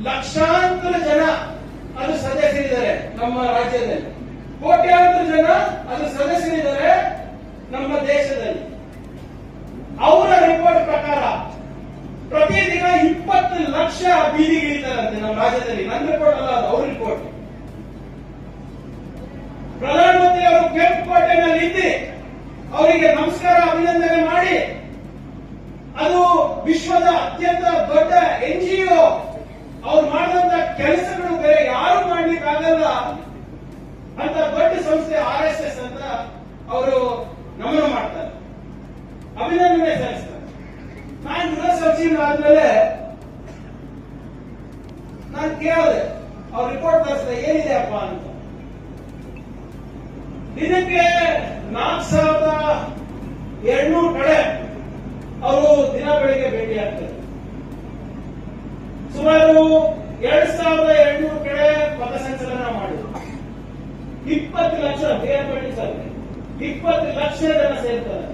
ಲಕ್ಷಾಂತರ ಜನ ಅದು ಸದಸ್ಯರಿದ್ದಾರೆ ನಮ್ಮ ರಾಜ್ಯದಲ್ಲಿ, ಕೋಟ್ಯಾಂತರ ಜನ ಅದು ಸದಸ್ಯರಿದ್ದಾರೆ ನಮ್ಮ ದೇಶದಲ್ಲಿ. ಅವರ ರಿಪೋರ್ಟ್ ಪ್ರಕಾರ ಪ್ರತಿದಿನ 20 ಲಕ್ಷ ಬೀದಿಗಿಳಿತಾರಂತೆ ನಮ್ಮ ರಾಜ್ಯದಲ್ಲಿ. ನನ್ನ ರಿಪೋರ್ಟ್ ಅಲ್ಲ, ಅದು ಅವ್ರ ರಿಪೋರ್ಟ್. ಪ್ರಧಾನಮಂತ್ರಿ ಅವರು ಕೆಂಪುಕೋಟೆನಲ್ಲಿ ಇದ್ದು ಅವರಿಗೆ ನಮಸ್ಕಾರ, ಅಭಿನಂದನೆ ಮಾಡಿ ಅದು ವಿಶ್ವದ ಅತ್ಯಂತ ದೊಡ್ಡ NGO. ಅವ್ರು ಮಾಡಿದಂತ ಕೆಲಸಗಳು ಬೇರೆ ಯಾರು ಮಾಡ್ಲಿಕ್ಕೆ ಆಗಲ್ಲ ಅಂತ ದೊಡ್ಡ ಸಂಸ್ಥೆ RSS ಅಂತ ಅವರು ನಮನ ಮಾಡ್ತಾರೆ, ಅಭಿನಂದನೆ ಸಲ್ಲಿಸ್ತಾರೆ. ನಾನು ಗೃಹ ಸಚಿವ ಆದ್ಮೇಲೆ ನಾನು ಕೇಳಿದೆ, ಅವ್ರ ರಿಪೋರ್ಟ್ ತರಿಸಿದೆ, ಏನಿದೆ ಅಪ್ಪ ಅಂತ. ದಿನಕ್ಕೆ 4,200 ಕಡೆ ಅವರು ದಿನ ಬೆಳಿಗ್ಗೆ ಭೇಟಿ ಆಗ್ತಾರೆ. ಸುಮಾರು 2,200 ಕಡೆ ಪಥಸಂಚಲನ ಮಾಡಿದ್ರು. 20 ಲಕ್ಷ 20 ಲಕ್ಷ ಜನ ಸೇರ್ತಾರೆ.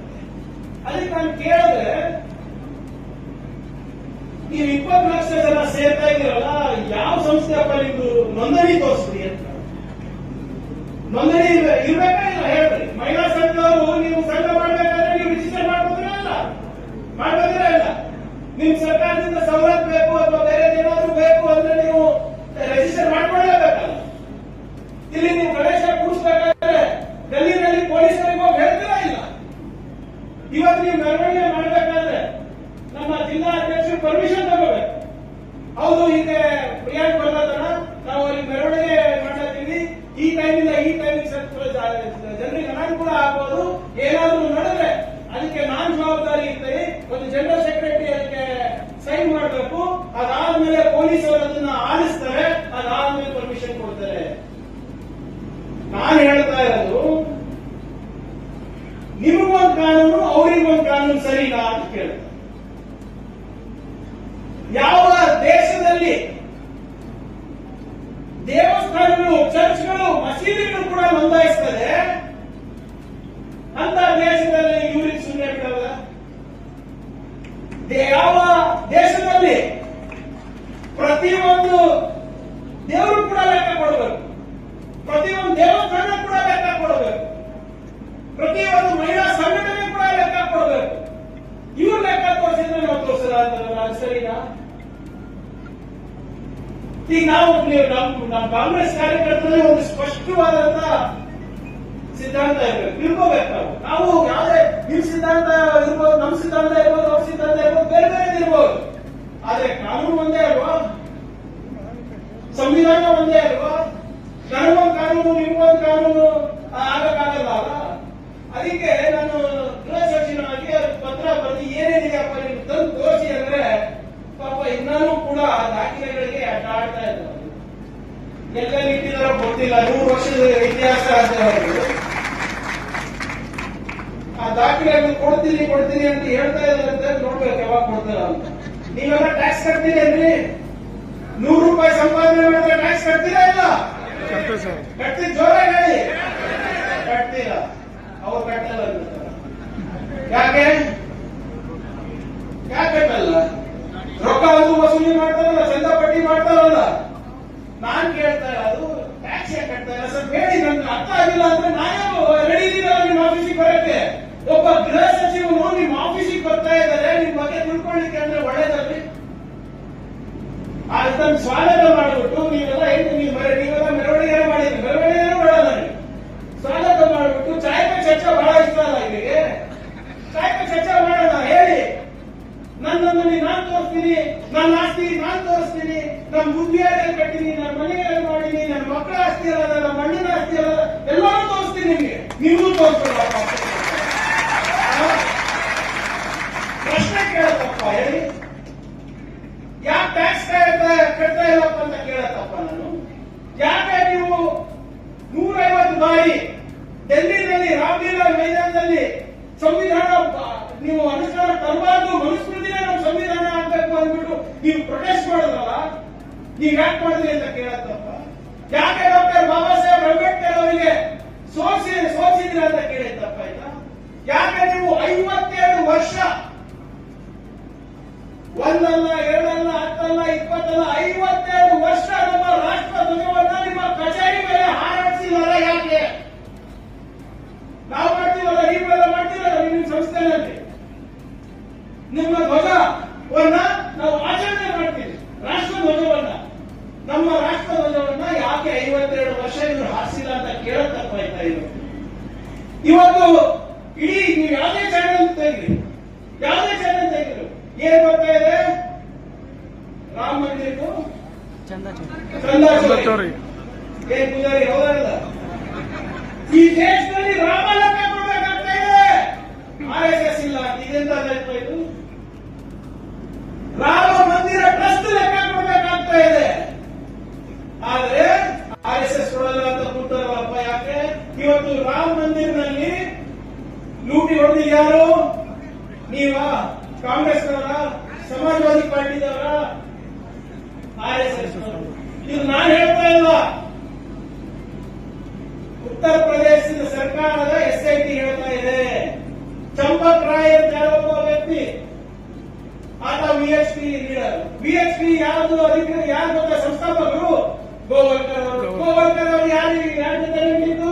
ಅದಕ್ಕೆ ನಾನು ಕೇಳಿದ್ರೆ, ನೀವು 20 ಲಕ್ಷ ಜನ ಸೇರ್ತಾ ಇದ್ದೀರಲ್ಲ, ಯಾವ ಸಂಸ್ಥೆ ಅಪ್ಪ ನಿಮ್ದು ನೋಂದಣಿ ತೋರಿಸ್ರಿ ಅಂತ. ನೋಂದಣಿ ಇರ್ಬೇಕಾ ಇಲ್ಲ ಹೇಳ್ರಿ. ಮಹಿಳಾ ಸಂಘದವರು ನೀವು ಸಂಘ ಮಾಡ್ಬೇಕಾದ್ರೆ ನೀವು ರಿಜಿಸ್ಟರ್ ಮಾಡ್ಬೋದಿಲ್ಲ, ಇಲ್ಲ ನಿಮ್ ಸರ್ಕಾರದಿಂದ ಸವಲತ್ತು ಬೇಕು ಅಥವಾ ಬೇರೆ ಏನಾದ್ರು ಬೇಕು ಅಂದ್ರೆ ನೀವು ರಿಜಿಸ್ಟರ್ ಮಾಡ್ಕೊಳ್ಳೇಬೇಕಲ್ಲ. ಇಲ್ಲಿ ನೀವು ಗಣೇಶ ಕೂರಿಸಬೇಕಾದ್ರೆ ಡೆಲ್ಲಿನಲ್ಲಿ ಪೊಲೀಸರಿಗೆ ಹೋಗಿ ಹೇಳ್ತೀರಾ ಇಲ್ಲ. ಇವತ್ತು ನೀವು ಮೆರವಣಿಗೆ ಮಾಡಬೇಕಾದ್ರೆ ನಮ್ಮ ಜಿಲ್ಲಾ ಅಧ್ಯಕ್ಷರು ಪರ್ಮಿಷನ್ ತಗೋಬೇಕು. ಹೌದು, ಈಗ ಪ್ರಿಯಾಂಕ್ ಬರ್ದಾರ, ನಾವು ಅಲ್ಲಿ ಮೆರವಣಿಗೆ ಮಾಡ್ತೀವಿ, ಈ ಟೈಮಿಂದ ಈ ಟೈಮಿಗೆ ಜನರಿಗೆ ಅನಾನುಕೂಲ ಆಗ್ಬೋದು, ಏನಾದ್ರೂ ನಡೆದ್ರೆ ಅದಕ್ಕೆ ನಾನ್ ಜವಾಬ್ದಾರಿ ಇರ್ತೀನಿ. ಒಂದು ಜನರಲ್ ಸೆಕ್ರೆಟರಿ ಅದಕ್ಕೆ ಸೈನ್ ಮಾಡಬೇಕು. ಅದಾದ್ಮೇಲೆ ಪೊಲೀಸ್ ಅವರು ಅದನ್ನ ಆಲಿಸ್ತಾರೆ, ಅದಾದ್ಮೇಲೆ ಪರ್ಮಿಷನ್ ಕೊಡ್ತಾರೆ. ನಾನು ಹೇಳ್ತಾ ಇರೋದು, ನಿಮಗೊಂದು ಕಾನೂನು ಅವರಿಗೊಂದು ಕಾನೂನು ಸರಿನಾ ಅಂತ ಕೇಳ್ತಾರೆ. ಯಾವ ದೇಶದಲ್ಲಿ ದೇವಸ್ಥಾನಗಳು, ಚರ್ಚ್ಗಳು, ಮಸೀದಿಗಳು ಕೂಡ ನೋಂದಾಯಿಸ್ತದೆ ಅಂತ ದೇಶದಲ್ಲಿ ಇವ್ರಿಗೆ ಸುಮ್ಮನೆ ಬಿಡಲ್ಲ. ಯಾವ ದೇಶದಲ್ಲಿ ಪ್ರತಿಯೊಂದು ದೇವರು ಕೂಡ ಲೆಕ್ಕ ಕೊಡಬೇಕು, ಪ್ರತಿಯೊಂದು ದೇವಸ್ಥಾನ ಕೂಡ ಲೆಕ್ಕ ಕೊಡಬೇಕು, ಪ್ರತಿಯೊಂದು ಮಹಿಳಾ ಸಂಘಟನೆ ಕೂಡ ಲೆಕ್ಕ ಕೊಡಬೇಕು. ಇವ್ರು ಲೆಕ್ಕ ತೋರಿಸಿದ್ರೆ ನಾವು ತೋರಿಸಲ್ಲ ಅಂತ ಸರಿನಾ? ಈಗ ನಾವು ನಮ್ಮ ಕಾಂಗ್ರೆಸ್ ಕಾರ್ಯಕರ್ತರಲ್ಲಿ ಒಂದು ಸ್ಪಷ್ಟವಾದಂತ ಸಿದ್ಧಾಂತ ಇರಬೇಕು, ತಿಳ್ಕೋಬೇಕು. ನಾವು ಯಾವುದೇ ನಿಮ್ ಸಿದ್ಧಾಂತ ಇರ್ಬೋದು, ನಮ್ ಸಿದ್ಧಾಂತ ಇರ್ಬೋದು, ಅವ್ರ ಸಿದ್ಧಾಂತ ಇರ್ಬೋದು, ಬೇರೆ ಬೇರೆ ಇರ್ಬೋದು. ಆದ್ರೆ ಕಾನೂನು ಒಂದೇ ಅಲ್ವಾ, ಸಂವಿಧಾನ ಒಂದೇ ಅಲ್ವಾ? ನನಗೊಂದು ಕಾನೂನು, ನಿಮ್ಗೊಂದು ಕಾನೂನು ಆಗಕ್ಕಾಗಲ್ಲ ಅಲ್ಲ. ಅದಕ್ಕೆ ನಾನು ಗೃಹ ಸಚಿವನಾಗಿ ಪತ್ರ ಬರೆದು ಏನೇನಿದೆಯಪ್ಪ ನಿಮ್ಗೆ ತಂದು ತೋರಿಸಿ ಅಂದ್ರೆ, ಪಾಪ ಇನ್ನೂ ಕೂಡ ದಾಖಲೆಗಳಿಗೆ ಅಡ್ಡ ಆಡ್ತಾ ಇದ್ದಾರೆ. ಎಲ್ಲೆಲ್ಲಿ ಇಟ್ಟಿದಾರೋ ಗೊತ್ತಿಲ್ಲ, 100 ವರ್ಷದ ಇತಿಹಾಸ ಅಂತ ಹೇಳಿದ್ರು. ಆ ದಾಖಲೆಯನ್ನು ಕೊಡ್ತೀನಿ ಅಂತ ಹೇಳ್ತಾ ಇದ್ದಾರೆ, ನೋಡ್ಬೇಕು ಯಾವಾಗ ಕೊಡ್ತಾರ ಅಂತ. ನೀವೆಲ್ಲ ಟ್ಯಾಕ್ಸ್ ಕಟ್ತೀರಿ ಅಲ್ರಿ? 100 ರೂಪಾಯಿ ಸಂಪಾದನೆ ಮಾಡಿದ್ರೆ ಟ್ಯಾಕ್ಸ್ ಕಟ್ತೀರಾ ಇಲ್ಲ? ಕಟ್ತೀರಿ, ಜೋರಾಗಿ ಹೇಳಿ. ಕಟ್ತೀರ, ಅವ್ರು ಕಟ್ಟಲ್ಲ. ಯಾಕೆ ಕಟ್ಟಲ್ಲ? ರೊಕ್ಕ ಒಂದು ವಸೂಲಿ ಮಾಡ್ತಾರಲ್ಲ, ಚಂದ ಪಟ್ಟಿ ಮಾಡ್ತಾರಲ್ಲ. ನಾನ್ ಕೇಳ್ತಾ ಇರೋದು, ಟ್ಯಾಕ್ಸ್ ಯಾಕೆ ಕಟ್ತಾ ಇಲ್ಲ ಸರ್ ಹೇಳಿ. ನನ್ಗೆ ಅರ್ಥ ಆಗಿಲ್ಲ ಅಂದ್ರೆ ನಾನು ರೆಡಿ ಇದ್ದೀರಾ ನಿಮ್ಮ ಆಫೀಸಿಗೆ ಬರಕ್ಕೆ? ಒಬ್ಬ ಗೃಹ ಸಚಿವರು ನಿಮ್ಮ ಆಫೀಸಿಗೆ ಬರ್ತಾ ಇದ್ದಾರೆ, ನಿಮ್ ಬಗ್ಗೆ ತಿಳ್ಕೊಳ್ಳಿಕ್ಕೆ ಅಂದ್ರೆ ಒಳ್ಳೇದಲ್ಲಿ ಅದನ್ನ ಸ್ವಾಗತ ಮಾಡಿಬಿಟ್ಟು ನೀವೆಲ್ಲ ನೀವೆಲ್ಲ ಮೆರವಣಿಗೆ ಮಾಡಿದ್ರಿ, ಮೆರವಣಿಗೆ ಮಾಡಲ್ಲ ನೀವು. ಸ್ವಾಗತ ಮಾಡಿಬಿಟ್ಟು ಚಾಯ್ ಪೆ ಚರ್ಚೆ ಬಹಳ ಇಷ್ಟ ಅಲ್ಲ ಇವರಿಗೆ. ಚಾಯ್ ಪೆ ಚರ್ಚೆ ಮಾಡೋಣ, ಹೇಳಿ. ನನ್ನನ್ನು ನಾನು ತೋರಿಸ್ತೀನಿ, ನನ್ನ ಆಸ್ತಿ ನಾನು ತೋರಿಸ್ತೀನಿ, ನನ್ನ ಬುದ್ಧಿಯಾಗಿ ಕಟ್ಟಿನಿ, ನನ್ನ ಮನೆಯಲ್ಲಿ ಮಾಡೀನಿ, ನನ್ನ ಮಕ್ಕಳ ಆಸ್ತಿ ಅಲ್ಲ, ನನ್ನ ಮಣ್ಣಿನ ಆಸ್ತಿ ಅಲ್ಲ, ಎಲ್ಲರೂ ತೋರಿಸ್ತೀನಿ ನಿಮ್ಗೆ. ನಿಮ್ಗೂ ತೋರಿಸ್ಕೊಳ್ಳ. ಪ್ರಶ್ನೆ ಕೇಳತ್ತಪ್ಪ, ಹೇಳಿ. ಯಾಕೆ ಟ್ಯಾಕ್ಸ್ ಕಟ್ತಾ ಇಲ್ಲಪ್ಪ ಅಂತ ಕೇಳತ್ತಪ್ಪ ನಾನು. ಯಾಕೆ ನೀವು 150 ಬಾರಿ ಡೆಲ್ಲಿನಲ್ಲಿ ರಾಮಲೀಲಾ ಮೈದಾನದಲ್ಲಿ ಸಂವಿಧಾನ ನೀವು ಅನುಷ್ಠಾನ ತರಬಾರ್ದು, ಮನುಸ್ಮೃತಿನೇ ನಮ್ಮ ಸಂವಿಧಾನ ಆಗ್ಬೇಕು ಅಂದ್ಬಿಟ್ಟು ನೀವು ಪ್ರೊಟೆಸ್ಟ್ ಮಾಡಿದ್ರಲ್ಲ, ನೀವ್ ಯಾಕೆ ಮಾಡಿದ್ರಿ ಅಂತ ಕೇಳತ್ತಪ್ಪ. ಯಾಕೆ ಡಾಕ್ಟರ್ ಬಾಬಾ ಸಾಹೇಬ್ ಅಂಬೇಡ್ಕರ್ ಅವರಿಗೆ ಸೋಚಿದ್ರಿ ಅಂತ ಕೇಳಿತ್ತಪ್ಪ. ಆಯ್ತಾ? ಯಾಕೆ ನೀವು 57 ವರ್ಷ, ಒಂದಲ್ಲ, ಎರಡಲ್ಲ, 10 ಅಲ್ಲ, 20 ಅಲ್ಲ, 57 ವರ್ಷ ನಮ್ಮ ರಾಷ್ಟ್ರ ಧ್ವಜವನ್ನ ನಿಮ್ಮ ಕಚೇರಿ ಮೇಲೆ ಹಾರಾಡಿಸಿಲ್ಲ? ಯಾಕೆ? ನಾವು ಮಾಡ್ತೀವಲ್ಲ, ನೀವೆಲ್ಲ ಮಾಡ್ತೀವಲ್ಲ ನಿಮ್ಮ ಸಂಸ್ಥೆಯಲ್ಲಿ. ನಿಮ್ಮ ಧ್ವಜವನ್ನ ನಾವು ಆಚರಣೆ ಮಾಡ್ತೀವಿ, ರಾಷ್ಟ್ರ ಧ್ವಜವನ್ನ. ನಮ್ಮ ರಾಷ್ಟ್ರ ಧ್ವಜವನ್ನ ಯಾಕೆ 52 ವರ್ಷ ಇವರು ಹಾರಿಸಿಲ್ಲ ಅಂತ ಕೇಳತ್ತಪ್ಪ. ಆಯ್ತಾ? ಇವತ್ತು ಇಡೀ ನೀವು ಯಾವುದೇ ಚಾನೆಲ್ ತೆಗಿರಿ, ಏನ್ ಬರ್ತಾ ಇದೆ? ರಾಮ ಮಂದಿರಕ್ಕೂ ಚಂದ ಚೋರಿ. ಏನ್ ಪೂಜಾರಿ ಹೌದಲ್ಲ? ಈ ದೇಶದಲ್ಲಿ ರಾಮ ಲೆಕ್ಕ ಕೊಡ್ಬೇಕಾಗ್ತಾ ಇದೆ. RSS ಇಲ್ಲ, ಇದೆಂತ ಇದು? ರಾಮ ಮಂದಿರ ಟ್ರಸ್ಟ್ ಲೆಕ್ಕ ಕೊಡ್ಬೇಕಾಗ್ತಾ ಇದೆ. ಆದ್ರೆ RSS ಕೊಡಲ್ಲ ಅಂತ ಕೂತಾರಲ್ಲಪ್ಪ. ಯಾಕೆ ಇವತ್ತು ರಾಮ ಮಂದಿರನಲ್ಲಿ ಲೂಟಿ ಹೊಡೆದಿಲ್ಲ ಯಾರು? ನೀವಾ? ಕಾಂಗ್ರೆಸ್ನವರ? ಸಮಾಜವಾದಿ ಪಾರ್ಟಿದವರ? RSS? ಇದು ನಾನು ಹೇಳ್ತಾ ಇಲ್ಲ, ಉತ್ತರ ಪ್ರದೇಶದ ಸರ್ಕಾರದ SIT ಹೇಳ್ತಾ ಇದೆ. ಚಂಪಕ್ ರಾಯ್ ಅಂತ ಯಾರೊಬ್ಬ ವ್ಯಕ್ತಿ, ಆತ VHP ಲೀಡರ್. VHP ಯಾವುದು ಅಧಿಕಾರಿ? ಯಾರು ಗೊತ್ತಾ? ಸಂಸ್ಥಾಪಕರು ಗೋವರ್ಕರ್ ಅವರು. ಗೋವರ್ಕರ್ ಅವರು ಯಾರ ಜೊತೆ ನಿಂತಿದ್ದು?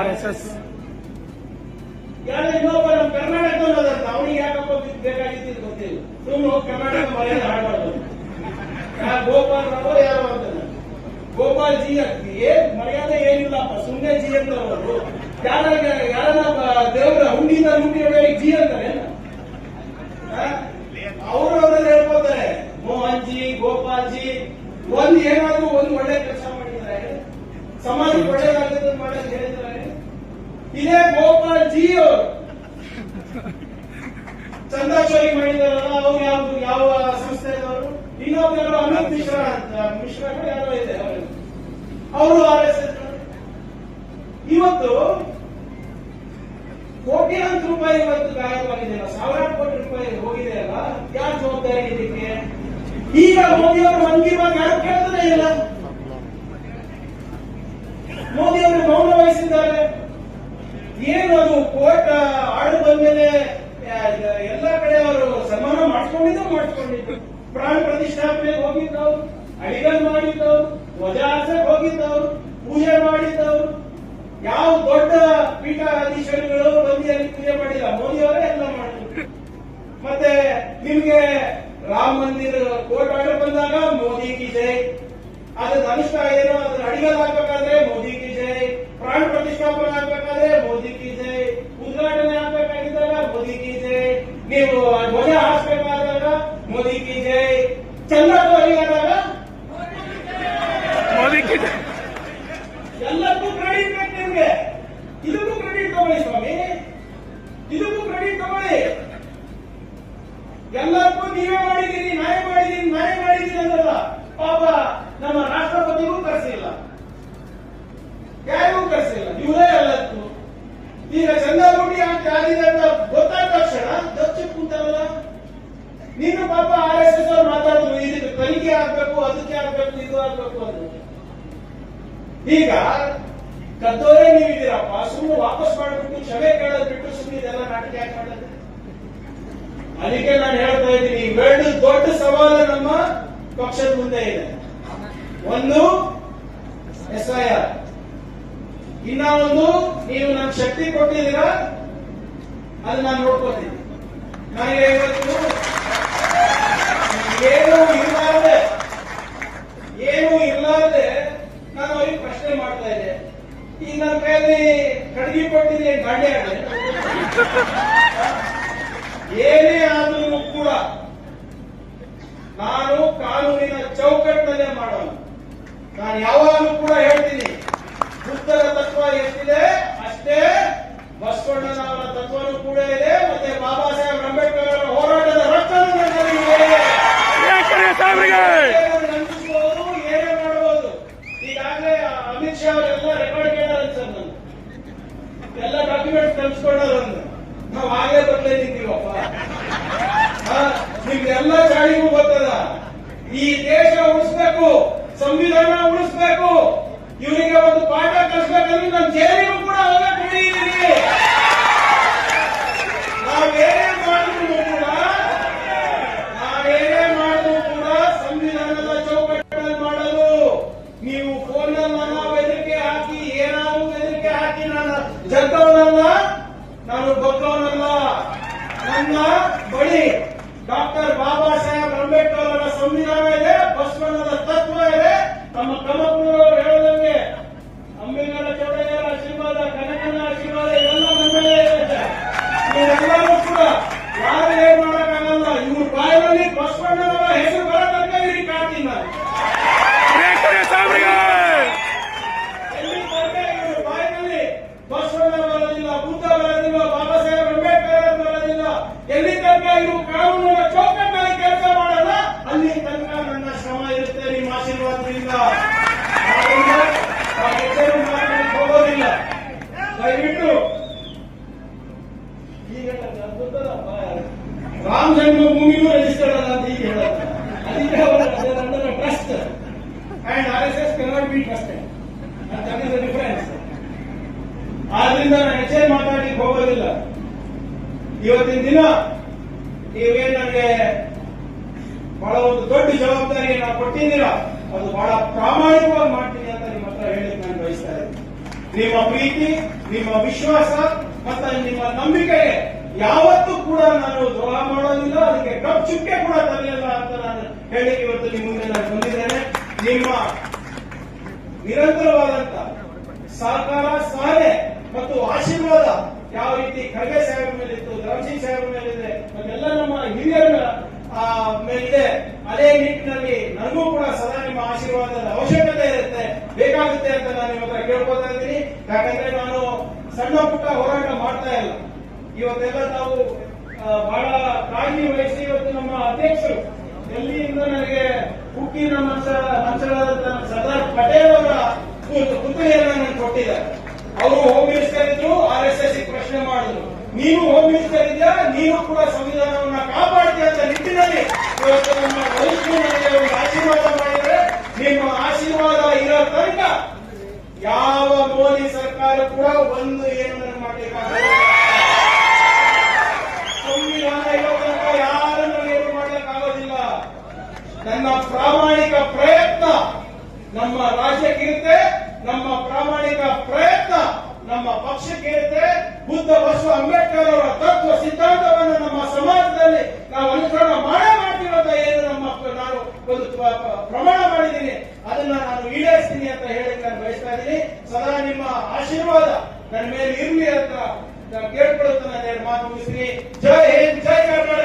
RSS. ಯಾರು ಇನ್ನೊಬ್ಬ ನಮ್ಮ ಕರ್ನಾಟಕದಲ್ಲದಂತ, ಅವನಿಗೆ ಯಾಕಪ್ಪ ಬೇಕಾಗಿದ್ದು ಗೊತ್ತಿಲ್ಲ. ಸುಮ್ಮನೆ ಹೋಗಿ ಕರ್ನಾಟಕ ಮರ್ಯಾದೆ ಹಾಳಾಡೋದು. ಗೋಪಾಲ್ ರಾವ್ ಯಾರು ಅಂತ, ಗೋಪಾಲ್ ಜಿ ಮರ್ಯಾದೆ ಏನಿಲ್ಲಪ್ಪ, ಸುಮ್ಮನೆ ಜಿ ಅಂತವರು. ಯಾರ ದೇವರ ಹುಂಡಿಯಿಂದ ಲೂಟಿ ಹೊಡೆಯಲಿಕ್ಕೆ ಜಿ ಅಂತಾರೆ. ಅವರವರಲ್ಲಿ ಹೇಳ್ಕೊತಾರೆ ಮೋಹನ್ ಜಿ, ಗೋಪಾಲ್ ಜಿ. ಒಂದು ಏನಾದ್ರು ಒಂದು ಒಳ್ಳೆ ಕೆಲಸ ಮಾಡಿದ್ದಾರೆ, ಸಮಾಜಕ್ಕೆ ಒಳ್ಳೆಯದಾಗುತ್ತೆ ಮಾಡೋದು ಹೇಳಿದ್ದಾರೆ. ಇದೇ ಗೋಪಾಲ್ ಜಿ ಅವರು ಚಂದಾ ಚೋರಿ ಮಾಡಿದಾರಲ್ಲ, ಅವ್ರು ಯಾವ್ದು ಯಾವ ಸಂಸ್ಥೆದವರು? ಇನ್ನೊಬ್ಬರು ಅಮಿತ್ ಮಿಶ್ರಾ ಅಂತ, ಮಿಶ್ರಾ ಯಾರೋ ಇದೆ, ಅವರು RSS. ಇವತ್ತು ಕೋಟ್ಯಾಂತರ ರೂಪಾಯಿ ಇವತ್ತು ಗಾಯವಾಗಿದೆಯಲ್ಲ, ಸಾವಿರಾರು ಕೋಟಿ ರೂಪಾಯಿ ಹೋಗಿದೆ ಅಲ್ಲ, ಯಾರು ಜವಾಬ್ದಾರಿ ಇದಕ್ಕೆ? ಈಗ ಮೋದಿಯವರು ಮನ್ ಕಿ ಬಾತ್ ಯಾರು ಕೇಳ್ತಾನೆ ಇಲ್ಲ. ಮೋದಿಯವರು ಮೌನ ವಹಿಸಿದ್ದಾರೆ. ಏನು ಅದು ಕೋರ್ಟ್ ಆರ್ಡರ್ ಬಂದ್ಮೇಲೆ ಎಲ್ಲ ಕಡೆ ಅವರು ಸನ್ಮಾನ ಮಾಡಿಸ್ಕೊಂಡಿದ್ದು. ಪ್ರಾಣ ಪ್ರತಿಷ್ಠಾಪನೆಗೆ ಹೋಗಿದ್ದವ್ರು, ಅಡಿಗಲ್ ಮಾಡಿದ್ದವ್ರು, ಧ್ವಜ ಹಾರಿಸಕ್ಕೆ ಹೋಗಿದ್ದವ್ರು, ಪೂಜೆ ಮಾಡಿದ್ದವ್ರು. ಯಾವ ದೊಡ್ಡ ಪೀಠಾಧೀಶರುಗಳು ಬಂದು ಅಲ್ಲಿ ಪೂಜೆ ಮಾಡಿಲ್ಲ, ಮೋದಿಯವರೇ ಎಲ್ಲ ಮಾಡಿದ್ರು. ಮತ್ತೆ ನಿಮ್ಗೆ ರಾಮ ಮಂದಿರ ಕೋರ್ಟ್ ಆರ್ಡರ್ ಬಂದಾಗ ಮೋದಿ ಕಿ ಜೈ, ಅದ್ರ ಅನುಷ್ಠಾ ಏನೋ ಅದ್ರ ಅಡಿಗಲ್ ಹಾಕ್ಬೇಕಾದ್ರೆ ಮೋದಿ ಕಿ ಜೈ, ಪ್ರಾಣ ಪ್ರತಿಷ್ಠಾಪನೆ ಆಗ್ಬೇಕಾದ್ರೆ ಮೋದಿ ಕಿ ಜೈ, ಉದ್ಘಾಟನೆ ಆಗ್ಬೇಕಾಗಿದ್ದಾಗ ಮೋದಿ ಕಿ ಜೈ, ನೀವು ಧ್ವಜ ಹಾರಿಸಬೇಕಾದಾಗ ಮೋದಿ ಕಿ ಜೈ, ಚಂದಾ ಚೋರಿ ಆದಾಗ ಮೋದಿ ಕಿ ಜೈ. ಎಲ್ಲಕ್ಕೂ ಕ್ರೆಡಿಟ್ ಬೇಕು ನಿಮ್ಗೆ. ಇದಕ್ಕೂ ಕ್ರೆಡಿಟ್ ತಗೊಳ್ಳಿ ಸ್ವಾಮಿ, ಇದಕ್ಕೂ ಕ್ರೆಡಿಟ್ ತಗೊಳ್ಳಿ. ಎಲ್ಲಕ್ಕೂ ನೀವೇ ಮಾಡಿದ್ದೀರಿ, ನಾನೇ ಮಾಡಿದ್ದೀನಿ ಅಂದಲ್ಲ. ಪಾಪ ನಮ್ಮ ರಾಷ್ಟ್ರಪತಿಗೂ ಕರೆಸಿಲ್ಲ, ಯಾರಿಗೂ ಕರೆಸಿಲ್ಲ, ಇವರೇ ಎಲ್ಲಕ್ಕೂ. ಈಗ ಚಂದಾ ಲೂಟಿ ಆಗಿದೆ ಅಂತ ಗೊತ್ತಾದ ತಕ್ಷಣ ದಚ್ಚಿ ಕೂತಾರಲ್ಲ. ನೀನು ಪಾಪ RSS ಅವ್ರು ಮಾತಾಡಿದ್ರು, ಇದಕ್ಕೆ ತನಿಖೆ ಆಗ್ಬೇಕು, ಅದಕ್ಕೆ ಆಗ್ಬೇಕು, ಇದು ಆಗ್ಬೇಕು ಅಂತ. ಈಗ ಕದ್ದೋರೇ ನೀವಿದ್ದೀರಪ್ಪ, ಸುಮ್ಮನೆ ವಾಪಸ್ ಮಾಡಿಬಿಟ್ಟು ಕ್ಷಮೆ ಕೇಳೋದು ಬಿಟ್ಟು ಸುಮ್ಮನೆ ಇದೆಲ್ಲ ನಾಟಕ ಯಾಕೆ ಮಾಡೋದು? ಅದಕ್ಕೆ ನಾನು ಹೇಳ್ತಾ ಇದ್ದೀನಿ, ಎರಡು ದೊಡ್ಡ ಸವಾಲು ನಮ್ಮ ಪಕ್ಷದ ಮುಂದೆ ಇದೆ. ಒಂದು SIR, ಇನ್ನ ಒಂದು ನೀವು ನಮ್ಗೆ ಶಕ್ತಿ ಕೊಟ್ಟಿದ್ದೀರಾ, ಅದು ನಾನು ನೋಡ್ಕೊತೀನಿ. ನನಗೆ ಇವತ್ತು ಏನು ಇರ್ಲಾರ್ದೆ ನಾನು ಅವ್ರಿಗೆ ಪ್ರಶ್ನೆ ಮಾಡ್ತಾ ಇದ್ದೆ. ಈಗ ನನ್ನ ಕೈಯಲ್ಲಿ ಕಡ್ಗಿ ಕೊಟ್ಟಿದೆ, ಗಾಡಿ ಆಡದೆ. ಏನೇ ಆದ್ರೂ ಕೂಡ ನಾನು ಕಾನೂನಿನ ಚೌಕಟ್ಟಿನಲ್ಲೇ ಮಾಡೋಣ. ನಾನು ಯಾವಾಗಲೂ ಕೂಡ ಹೇಳ್ತೀನಿ, ಬುದ್ಧರ ತತ್ವ ಎಷ್ಟಿದೆ ಅಷ್ಟೇ ಬಸವಣ್ಣನವರ ತತ್ವನೂ ಕೂಡ ಇದೆ, ಮತ್ತೆ ಬಾಬಾ ಸಾಹೇಬ್ ಅಂಬೇಡ್ಕರ್ ಅವರ ಹೋರಾಟದ ರಕ್ತನೂ ನನ್ನಲ್ಲಿದೆ. ಏನೇ ಮಾಡಬಹುದು. ಈಗಾಗಲೇ ಅಮಿತ್ ಶಾ ಅವರೆಲ್ಲ ರೆಕಾರ್ಡ್ ಕೇಳಾರ ಸರ್, ನಾನು ಎಲ್ಲ ಡಾಕ್ಯುಮೆಂಟ್ಸ್ ಕಲ್ಸ್ಕೊಂಡಾರ. ನಾವು ಆಗಲೇ ಬರ್ಲೇದಿದ್ದೀವಪ್ಪ, ನಿಮ್ಗೆಲ್ಲ ಚಾಳಿಗೂ ಬರ್ತದ. ಈ ದೇಶ ಉಳಿಸ್ಬೇಕು, ಸಂವಿಧಾನ ಉಳಿಸ್ಬೇಕು, ಇವರಿಗೆ ಒಂದು ಪಾಠ ಕಲಿಸ್ಬೇಕಂದ್ರೆ ನಮ್ಮ ಜೈಲಿಗೂ ಕೂಡ ಹೋಗಕ್ಕೆ ಹಿಡಿಯಿದ್ದೀರಿ. ನಾವೇನೇ ಮಾಡಿದ್ರು ಕೂಡ ಸಂವಿಧಾನದ ಚೌಕಟ್ಟಲ್ಲಿ ಮಾಡಲು. ನೀವು ಫೋನ್ನಲ್ಲಿ ನನ್ನ ಬೆದರಿಕೆ ಹಾಕಿ, ಏನಾದ್ರು ಬೆದರಿಕೆ ಹಾಕಿ, ನಾನು ಜಗ್ಗವನಲ್ಲ, ನಾನು ಬಗ್ಗವನಲ್ಲ. ನನ್ನ ಬಳಿ ಡಾಕ್ಟರ್ ಬಾಬಾ ಸಾಹೇಬ್ ಅಂಬೇಡ್ಕರ್ ಅವರ ಸಂವಿಧಾನ ಇದೆ, ಬಸವಣ್ಣನ ತತ್ವ ಇದೆ. ನಮ್ಮ ಕಮಪುರವರು ಹೇಳದಂಗೆ ಅಂಬೇಗರ ಚೌಡಯ್ಯರ ಆಶೀರ್ವಾದ ಬಸವಣ್ಣನವರ ಹೆಸರು ಬರೋ ತನಕ ಇವ್ರಿಗೆ ಕಾಡ್ತೀನಿ ನಾನು. ಎಲ್ಲಿ ತನಕ ಇವರು ಬಾಯಿನಲ್ಲಿ ಬಸವಣ್ಣ ಬರೋದಿಲ್ಲ, ಬುದ್ಧ ಬರೋದಿಲ್ಲ, ಬಾಬಾ ಸಾಹೇಬ್ ಅಂಬೇಡ್ಕರ್ ಬರೋದಿಲ್ಲ, ಎಲ್ಲಿ ತನಕ ಇವರು ಕಾನೂನಿನ ಚೌಕಟ್ಟಿನಲ್ಲಿ ಕೆಲಸ ಮಾಡಲ್ಲ, ಅಲ್ಲಿ ತನಕ ನನ್ನ ಶ್ರಮ ಇರುತ್ತೆ ನಿಮ್ಮ ಆಶೀರ್ವಾದದಿಂದ. ಹೋಗೋದಿಲ್ಲ. ದಯವಿಟ್ಟು ಈಗ ರಾಮ ಜನ್ಮಭೂಮಿಗೂ ರಿಜಿಸ್ಟರ್ಡ್ ಅಲ್ಲ ಅಂತ ಈಗ ಹೇಳೋದು. ಅದಕ್ಕೆ ಅವರ trust and RSS cannot be trusted. That is the difference. ಆದ್ರಿಂದ ನಾನು ಹೆಚ್ಚೆ ಮಾತಾಡ್ಲಿಕ್ಕೆ ಹೋಗೋದಿಲ್ಲ. ಇವತ್ತಿನ ದಿನ ನೀವೇನ್ ನನಗೆ ಬಹಳ ಒಂದು ದೊಡ್ಡ ಜವಾಬ್ದಾರಿಯನ್ನು ಕೊಟ್ಟಿದ್ದೀರಾ, ಅದು ಬಹಳ ಪ್ರಾಮಾಣಿಕವಾಗಿ ಮಾಡ್ತೀನಿ ಅಂತ ನಿಮ್ಮ ಹತ್ರ ಹೇಳಿಕ್ಕೆ ನಾನು ಬಯಸ್ತಾ ಇದ್ದೀನಿ. ನಿಮ್ಮ ಪ್ರೀತಿ, ನಿಮ್ಮ ವಿಶ್ವಾಸ ಮತ್ತು ನಿಮ್ಮ ನಂಬಿಕೆಗೆ ಯಾವತ್ತೂ ಕೂಡ ನಾನು ದ್ರೋಹ ಮಾಡೋದಿಲ್ಲ, ಅದಕ್ಕೆ ಕಪ್ ಚುಕ್ಕೆ ಕೂಡ ತರಲಿಲ್ಲ ಅಂತ ನಾನು ಹೇಳಿಕ್ಕೆ ಇವತ್ತು ನಿಮ್ಮ ಮುಂದೆ ನಾನು ಬಂದಿದ್ದೇನೆ. ನಿಮ್ಮ ನಿರಂತರವಾದಂತ ಸಹಕಾರ, ಸಹನೆ ಮತ್ತು ಆಶೀರ್ವಾದ ಯಾವ ರೀತಿ ಖರ್ಗೆ ಸಾಹೇಬ್ ಮೇಲಿತ್ತು, ಧರ್ಮಸಿಂಗ್ ಸಾಹೇಬ್ ಮೇಲಿದೆ, ಮತ್ತೆಲ್ಲ ನಮ್ಮ ಹಿರಿಯರ ಮೇಲಿದೆ, ಅದೇ ನಿಟ್ಟಿನಲ್ಲಿ ನನಗೂ ಕೂಡ ಸದಾ ನಿಮ್ಮ ಆಶೀರ್ವಾದದ ಅವಶ್ಯಕತೆ ಇರುತ್ತೆ, ಬೇಕಾಗುತ್ತೆ ಅಂತ ನಾನು ನಿಮ್ಮ ಹತ್ರ ಕೇಳ್ಕೊತಾ ಇದ್ದೀನಿ. ಯಾಕಂದ್ರೆ ನಾನು ಸಣ್ಣ ಪುಟ್ಟ ಹೋರಾಟ ಮಾಡ್ತಾ ಇಲ್ಲ. ಇವತ್ತೆಲ್ಲ ನಾವು ಬಹಳ ಕಾಳಜಿ ವಹಿಸಿ ಇವತ್ತು ನಮ್ಮ ಅಧ್ಯಕ್ಷರು ಡೆಲ್ಲಿಯಿಂದ ನನಗೆ ಹುಟ್ಟಿನ ಮಂಚಳಾದಂತ ಸರ್ದಾರ್ ಪಟೇಲ್ ಅವರ ಪುತ್ರಿಯನ್ನ ನನಗೆ ಕೊಟ್ಟಿದ್ದಾರೆ. ಅವರು ಹೋಮ್ ಮಿನಿಸ್ಟರ್ ಇದ್ರು, RSS ಪ್ರಶ್ನೆ ಮಾಡಿದ್ರು, ನೀನು ಹೋಮ್ ಮಿನಿಸ್ಟರ್ ಇದೆಯಾ, ನೀನು ಕೂಡ ಸಂವಿಧಾನವನ್ನ ಕಾಪಾಡ್ತೀಯ ಅಂತ ನಿಟ್ಟಿನಲ್ಲಿ ಇವತ್ತು ನಮ್ಮ ವರಿಷ್ಠರು ನನಗೆ ಒಂದು ಆಶೀರ್ವಾದ ಮಾಡಿದರೆ, ನಿಮ್ಮ ಆಶೀರ್ವಾದ ಇರೋ ತನಕ ಯಾವ ಮೋದಿ ಸರ್ಕಾರ ಕೂಡ ಒಂದು ಏನು ನನಗೆ ಮಾಡಲಿಕ್ಕಾಗಲ್ಲ. ಸಂವಿಧಾನ ಇರೋ ತನಕ ಯಾರನ್ನು ಏನು ಮಾಡಲಿಕ್ಕಾಗೋದಿಲ್ಲ. ನನ್ನ ಪ್ರಾಮಾಣಿಕ ಪ್ರಯತ್ನ ನಮ್ಮ ರಾಜ್ಯಕ್ಕಿರುತ್ತೆ, ನಮ್ಮ ಪ್ರಾಮಾಣಿಕ ಪ್ರಯತ್ನ ನಮ್ಮ ಪಕ್ಷಕ್ಕಿರುತ್ತೆ. ಬುದ್ಧ ಬಸವ ಅಂಬೇಡ್ಕರ್ ಅವರ ತತ್ವ ಸಿದ್ಧಾಂತವನ್ನು ನಮ್ಮ ಸಮಾಜದಲ್ಲಿ ನಾವು ಅನುಸರಣ ಮಾಡೇ ಮಾಡ್ತೀವಿ ಅಂತ ಏನು ನಾನು ಒಂದು ಪ್ರಮಾಣ ಮಾಡಿದ್ದೀನಿ, ಅದನ್ನ ನಾನು ಈಡೇರಿಸ್ತೀನಿ ಅಂತ ಹೇಳಕ್ಕೆ ನಾನು ಬಯಸ್ತಾ ಇದ್ದೀನಿ. ಸದಾ ನಿಮ್ಮ ಆಶೀರ್ವಾದ ನನ್ನ ಮೇಲೆ ಇರಲಿ ಅಂತ ನಾನು ಕೇಳ್ಕೊಳ್ಳುತ್ತಾ ನಾನು ಮಾತು ಮುಗಿಸ್ತೀನಿ. ಜೈ ಹಿಂದ್, ಜೈ ಕರ್ನಾಟಕ.